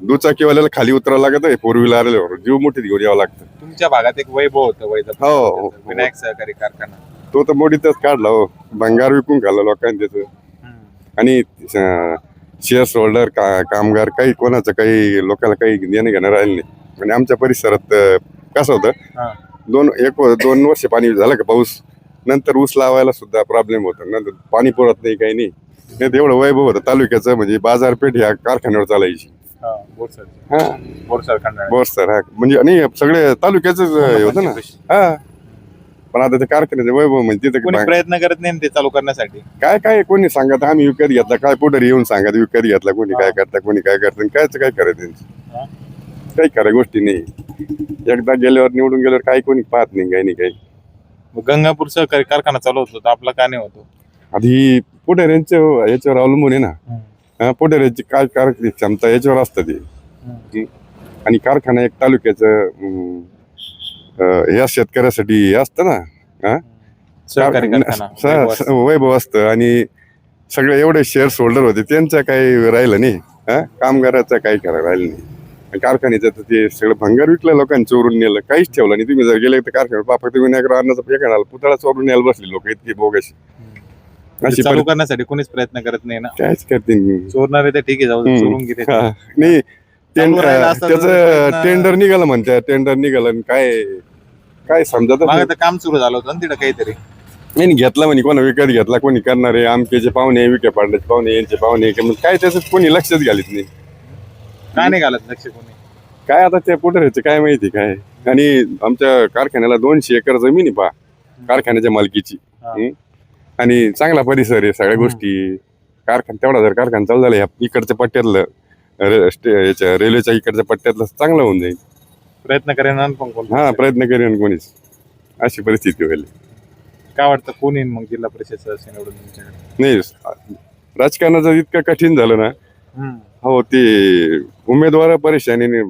दुचाकीवाल्याला खाली उतरावं लागत आहे. 4 व्हीलर जीव मोठीत घेऊन यावं लागतं. तुमच्या भागात एक वैभव होतं हो. विनायक सहकारी कारखाना. तो तर मोडीतच काढला हो. भंगार विकून खाल्ला लोकांनी त्याचं. आणि शेअर्स होल्डर कामगार काही कोणाचं काही लोकांना काही देणं घेणं राहिलं नाही. म्हणजे आमच्या परिसरात कसं होतं 2 वर्ष पाणी झालं का पाऊस नंतर ऊस लावायला सुद्धा प्रॉब्लेम होता. नंतर पाणी पुरत नाही काही नाही. एवढं वैभव होतं तालुक्याचं. म्हणजे बाजारपेठ ह्या कारखान्यावर चालायची. बोरसर हा म्हणजे आणि सगळे तालुक्याच होतं ना. हा पण आता ते कारखान्याचं वैभव म्हणजे तिथे प्रयत्न करत नाही ते चालू करण्यासाठी. काय कोणी सांगत आम्ही विकत घेतला. काय पुढे येऊन सांगत विकत घेतला. कोणी काय करता कोणी काय करतं. काय करायचं त्यांचं काही खऱ्या गोष्टी नाही. एकदा गेल्यावर निवडून गेल्यावर काही कोणी पाहत नाही काही नाही काही. गंगापूर सहकारी कारखाना चालू होतो तर आपला का नाही होतो? आधी पुढाऱ्यांच्या याच्यावर अवलंबून आहे ना. पुढाऱ्यांची काय क्षमता याच्यावर असतं ते. आणि कारखाना एक तालुक्याचं या शेतकऱ्यासाठी हे असतं ना. वैभव असतं. आणि सगळे एवढे शेअर्स होल्डर होते त्यांचं काही राहिलं नाही. कामगाराचं काही करायला राहिलं नाही. कारखान्याचं तर ते सगळं भंगार विकलं लोकांनी चोरून नेलं. काहीच ठेवलं नाही. तुम्ही जर गेले तर कारखान्यात फक्त विनायक अन्नाचा एखादा पुतळा चोरून न्यायला बसले लोक इतकी बोगशी. अशी चालू करण्यासाठी कोणीच प्रयत्न करत नाही ना. काहीच करते चोरणारे तर ठीक आहे जाऊ चोरून घेते. नाही त्याचं टेंडर निघालं म्हणतात. टेंडर निघालं आणि काय काय समजत मागे तर काम सुरू झालं होतं ना तिथं काहीतरी. नाही घेतला म्हणे कोणा विकत घेतला, कोणी करणारे आमकेचे पाहुणे विके पाडण्याचे पाहुणे यांचे पाहुणे काय त्याच्यात कोणी लक्षच घालीत नाही. का नाही घालत लक्ष कोणी? काय आता त्या पुढे काय माहिती काय. आणि आमच्या कारखान्याला 200 एकर जमीन आहे कारखान्याच्या मालकीची. आणि चांगला परिसर आहे, सगळ्या गोष्टी. तेवढा जर कारखाना चालू झाला इकडच्या पट्ट्यातलं याच्या रेल्वेच्या इकडच्या पट्ट्यातलं चांगलं होऊन जाईल. प्रयत्न करेन पण कोण? हा प्रयत्न करेन कोणीच, अशी परिस्थिती होईल. काय वाटतं कोण येईल मग जिल्हा परिषद सदस्य निवडून तुमच्याकडे? नाही राजकारणाचं इतकं कठीण झालं ना. हो ते उमेदवार परेशानीने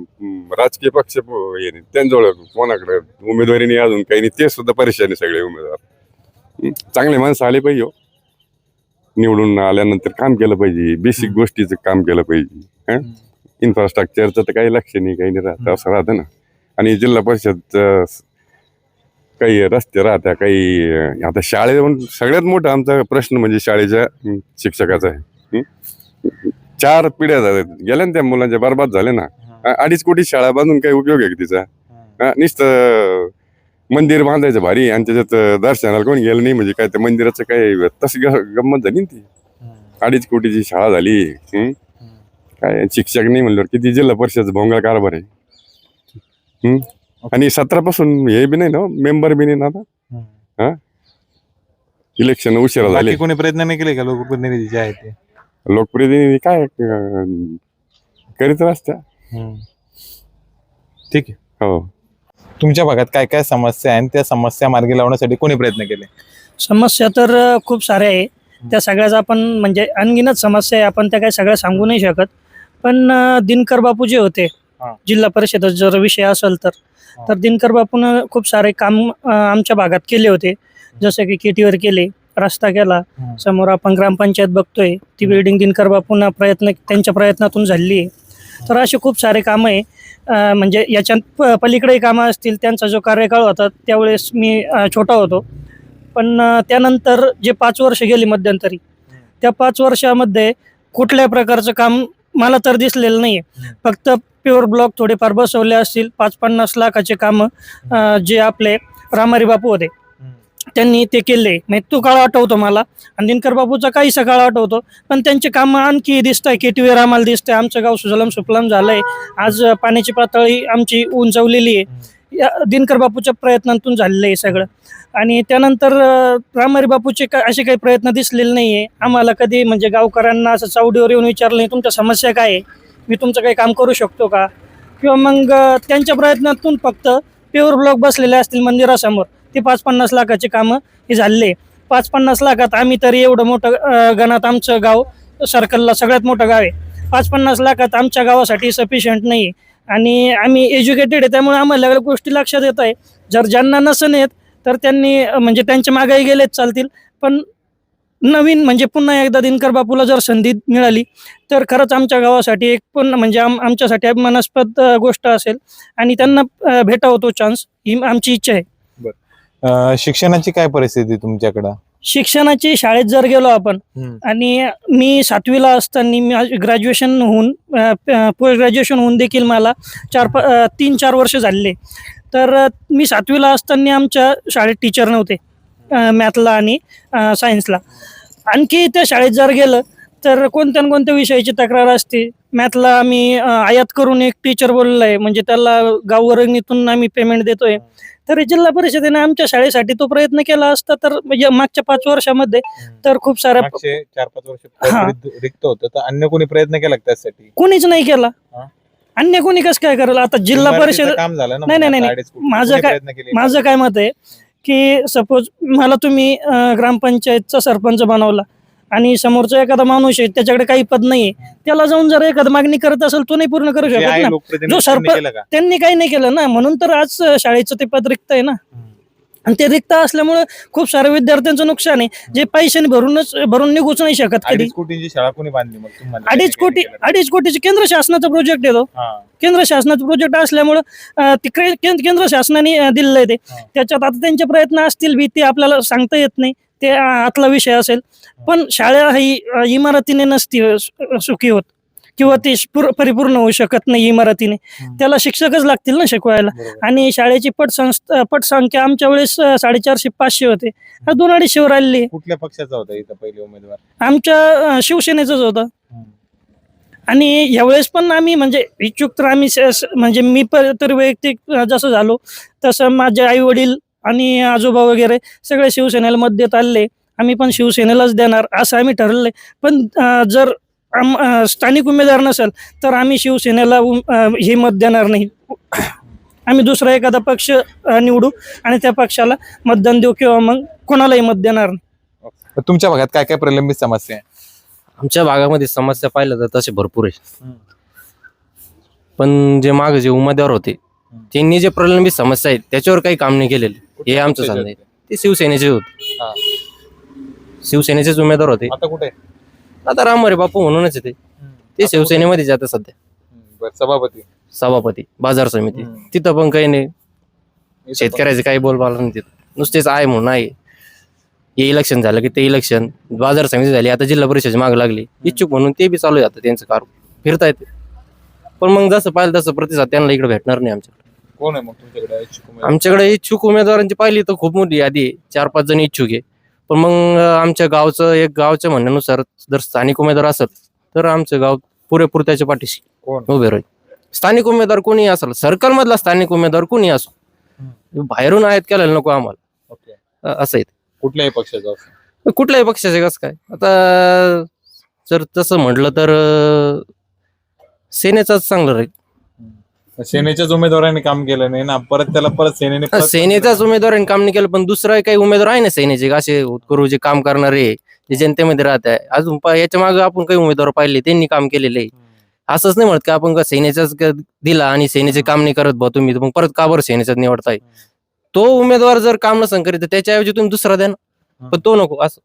राजकीय पक्ष त्यांजवळ कोणाकडे उमेदवारी नाही अजून काही नाही, ते सुद्धा परेशानी सगळे उमेदवार. चांगले माणसं आले पाहिजे हो. निवडून आल्यानंतर काम केलं पाहिजे, बेसिक गोष्टीचं काम केलं पाहिजे. इन्फ्रास्ट्रक्चरचं तर काही लक्ष नाही, काही नाही राहत, असं राहतं ना. आणि जिल्हा परिषद काही रस्ते राहत्या, काही आता सगळ्यात मोठा आमचा प्रश्न म्हणजे शाळेच्या शिक्षकाचा आहे. 4 पिढ्या गेल्या ना त्या मुलांच्या, बरबाद झाले ना. 2.5 कोटी शाळा बांधून काही उपयोग आहे तिचा? नुसतं मंदिर बांधायचं भारी आणि त्याच्यात दर्शनाला कोणी गेलं नाही म्हणजे काय, त्या मंदिराचं काय तशी गंमत झाली ना ती. 2.5 कोटीची शाळा झाली. काय शिक्षक नाही म्हणल्यावर किती जिल्हा परिषद भोंगळ कारभार आहे. आणि 17 पासून हे बी नाही ना, मेंबर बी नाही ना आता. इलेक्शन उशिरा झाले. कोणी प्रयत्न नाही केले का लोकप्रतिनिधी जे आहेत ते? लोकप्रतिनिधी काय करीत असत्या. ठीक आहे. हो. तुमच्या भागात काय काय समस्या आहेत, त्या समस्या मार्गी लावण्यासाठी कोणी प्रयत्न केले? समस्या तर खूप साऱ्या आहे. त्या सगळ्याच आपण म्हणजे अनगिनत समस्या आहे, आपण त्या काही सगळ्या सांगू नाही शकत. पण दिनकर बापू जे होते जिल्हा परिषद जर विषय असेल तर दिनकर बापून खूप सारे काम आमच्या भागात केले होते. जसे की केटीवर केले, रस्ता केला, समोर आपण ग्रामपंचायत बघतोय ती बिल्डिंग दिनकर बापूंना त्यांच्या प्रयत्नातून झाली आहे. तर असे खूप सारे कामं आहे. म्हणजे याच्यात पलीकडे कामं असतील. त्यांचा जो कार्यकाळ होता त्यावेळेस मी छोटा होतो. पण त्यानंतर जे 5 वर्ष गेली मध्यंतरी, त्या 5 वर्षामध्ये कुठल्या प्रकारचं काम मला तर दिसलेलं नाही आहे. फक्त प्युअर ब्लॉक थोडेफार बसवले असतील. 5-50 लाखाचे कामं जे आपले रामारी बापू होते त्यांनी ते केले. म्हणजे तो काळ आठवतो मला, आणि दिनकर बापूचा काहीसा काळ आठवतो. पण त्यांचे कामं आणखी दिसत आहे. केटीवर आम्हाला दिसतंय. आमचं गाव सुजलाम सुफलाम झालंय. आज पाण्याची पातळी आमची उंचावलेली आहे. या दिनकर बापूच्या प्रयत्नांतून झालेलं आहे सगळं. आणि त्यानंतर रामारी बापूचे असे काही प्रयत्न दिसलेले नाही आहे आम्हाला कधी. म्हणजे गावकऱ्यांना असं चावडीवर येऊन विचारलं नाही तुमच्या समस्या काय आहे, मी तुमचं काही काम करू शकतो का. किंवा मग त्यांच्या प्रयत्नातून फक्त प्युअर ब्लॉक बसलेले असतील मंदिरासमोर, ते 5-50 लाखाचे कामं हे झाले. 5-50 लाखात आम्ही तरी एवढं मोठं गणात आमचं गाव सर्कलला सगळ्यात मोठं गाव आहे. 5-50 लाखात आमच्या गावासाठी सफिशियंट नाही आहे. आणि आम्ही एज्युकेटेड आहे, त्यामुळे आम्हाला सगळ्या गोष्टी लक्षात येत आहे. जर ज्यांना नसन येत तर त्यांनी म्हणजे त्यांच्या मागेही गेलेच चालतील. पण नवीन म्हणजे पुन्हा एकदा दिनकर बापूला जर संधी मिळाली तर खरंच आमच्या गावासाठी एक पण म्हणजे आमच्यासाठी अभिमानास्पद गोष्ट असेल. आणि त्यांना भेटावं तो चान्स, ही आमची इच्छा आहे. शिक्षणाची काय परिस्थिती तुमच्याकडं? शिक्षणाची शाळेत जर गेलो आपण, आणि मी 7वीला असताना मी ग्रॅज्युएशन होऊन पोस्ट ग्रॅज्युएशन होऊन देखील मला 3-4 वर्ष झालेले. तर मी 7वीला असताना आमच्या शाळेत टीचर नव्हते मॅथला आणि सायन्सला. आणखी त्या शाळेत जर गेलं तर कोणत्या ना कोणत्या विषयाची तक्रार असते. मॅथला आम्ही आयात करून एक टीचर बोललो आहे, म्हणजे त्याला गाववर्गणीतून आम्ही पेमेंट देतोय. तर जिल्हा परिषदेने आमच्या शाळेसाठी तो प्रयत्न केला असता तर म्हणजे मागच्या 5 वर्षामध्ये तर खूप साऱ्या 4-5 वर्ष रिक्त होतं, तर अन्य कोणी प्रयत्न केला त्यासाठी? कोणीच नाही केला. अन्य कोणी कसं काय करेल? आता जिल्हा परिषद काम झालं ना. नाही, माझं काय मत आहे की सपोज मला तुम्ही ग्रामपंचायतचा सरपंच बनवला आणि समोरचा एखादा माणूस आहे त्याच्याकडे काही पद नाहीये, त्याला जाऊन जर एखादा मागणी करत असेल तो नाही पूर्ण करू शकत ना. जो सरपंच त्यांनी काही नाही केलं ना, म्हणून तर आज शाळेचं ते पद रिक्त आहे ना. आणि ते रिक्त असल्यामुळे खूप साऱ्या विद्यार्थ्यांचं नुकसान आहे, जे पैशाने भरून निघूच नाही शकत कधी. 2.5 कोटींची शाळा कोणी बांधली मग? 2.5 कोटीचे केंद्र शासनाचा प्रोजेक्ट येतो. केंद्र शासनाचा प्रोजेक्ट असल्यामुळं केंद्र शासनाने दिलेलं आहे ते. त्याच्यात आता त्यांचे प्रयत्न असतील बी, ते आपल्याला सांगता येत नाही, ते आतला विषय असेल. पण शाळा ही इमारतीने नसती सुखी होत किंवा ते परिपूर्ण होऊ शकत नाही इमारतीने, त्याला शिक्षकच लागतील ना शिकवायला. आणि शाळेची पटसंख्या आमच्या वेळेस 450-500 होते, 200-250 राहिली. कुठल्या पक्षाचा होता इथं पहिले उमेदवार? आमच्या शिवसेनेचंच होतं. आणि यावेळेस पण आम्ही म्हणजे इच्छुक तर आम्ही म्हणजे मी तर वैयक्तिक जसं झालो तसं माझे आई वडील आणि आजोबा वगैरे सगळे शिवसेनेला मत देत आले. आम्ही पण शिवसेनेलाच देणार असं आम्ही ठरवलंय. पण जर स्थानिक उमेदवार नसेल तर आम्ही शिवसेनेला हे मत देणार नाही. आम्ही दुसरा एखादा पक्ष निवडू आणि त्या पक्षाला मतदान देऊ किंवा मग कोणालाही मत देणार नाही. तुमच्या भागात काय काय प्रलंबित समस्या आहे? आमच्या भागामध्ये समस्या पाहिलं तर तसे भरपूर आहे, पण जे मागे जे उमेदवार होते त्यांनी जे प्रलंबित समस्या आहेत त्याच्यावर काही काम नाही केलेले, हे आमचं सांगणं आहे. ते शिवसेनेचे होते, शिवसेनेचेच उमेदवार होते. आता कुठे? आता रामरे बापू म्हणूनच येते, ते शिवसेनेमध्ये जाते सध्या. सभापती बाजार समिती, तिथं पण काही नाही. शेतकऱ्याचे काही बोलबाला नाही तिथं, नुसतेच आहे म्हणून आहे. हे इलेक्शन झालं की ते इलेक्शन, बाजार समिती झाली, आता जिल्हा परिषद माग लागली. इच्छुक म्हणून ते बी चालू आहे आता त्यांचं कार फिरता येते. पण मग जसं पाहिलं तसं प्रतिसाद त्यांना इकडे भेटणार नाही. आमच्याकडे कोण आहे मग तुमच्याकडे इच्छुक उमेदवार? आमच्याकडे इच्छुक उमेदवारांची पाहिली तर खूप मोठी यादी आहे, 4-5 जण इच्छुक आहे. पण मग आमच्या गावच्या म्हणण्यानुसार जर स्थानिक उमेदवार असेल तर आमचं गाव पुरेपूर त्याच्या पाठीशी उभे राहील. स्थानिक उमेदवार कोणी असेल, सर्कल मधला स्थानिक उमेदवार कोणी असो, बाहेरून आयात केलेलं नको आम्हाला, असं आहे. कुठल्याही पक्षाचा? कुठल्याही पक्षाचे कसं काय. आता जर तसं म्हटलं तर सेनेचाच चांगलं राहील. सेनेच्याच उमेदवारांनी काम केलं नाही ना, परत सेनेने सेनेचाच उमेदवारांनी काम नाही केलं, पण दुसरा काही उमेदवार आहे ना सेनेचे असे उत्करू जे काम करणारे, जे जनतेमध्ये राहत आहे. अजून याच्या मागे आपण काही उमेदवार पाहिले त्यांनी काम केलेले. असंच नाही म्हणत का आपण का सेनेचाच दिला आणि सेनेचे काम नाही करत बा तुम्ही, मग परत का बरं सेनेचाच निवडताय? तो उमेदवार जर काम नसेल करीत तर त्याच्याऐवजी तुम्ही दुसरा द्या ना, पण तो नको असं.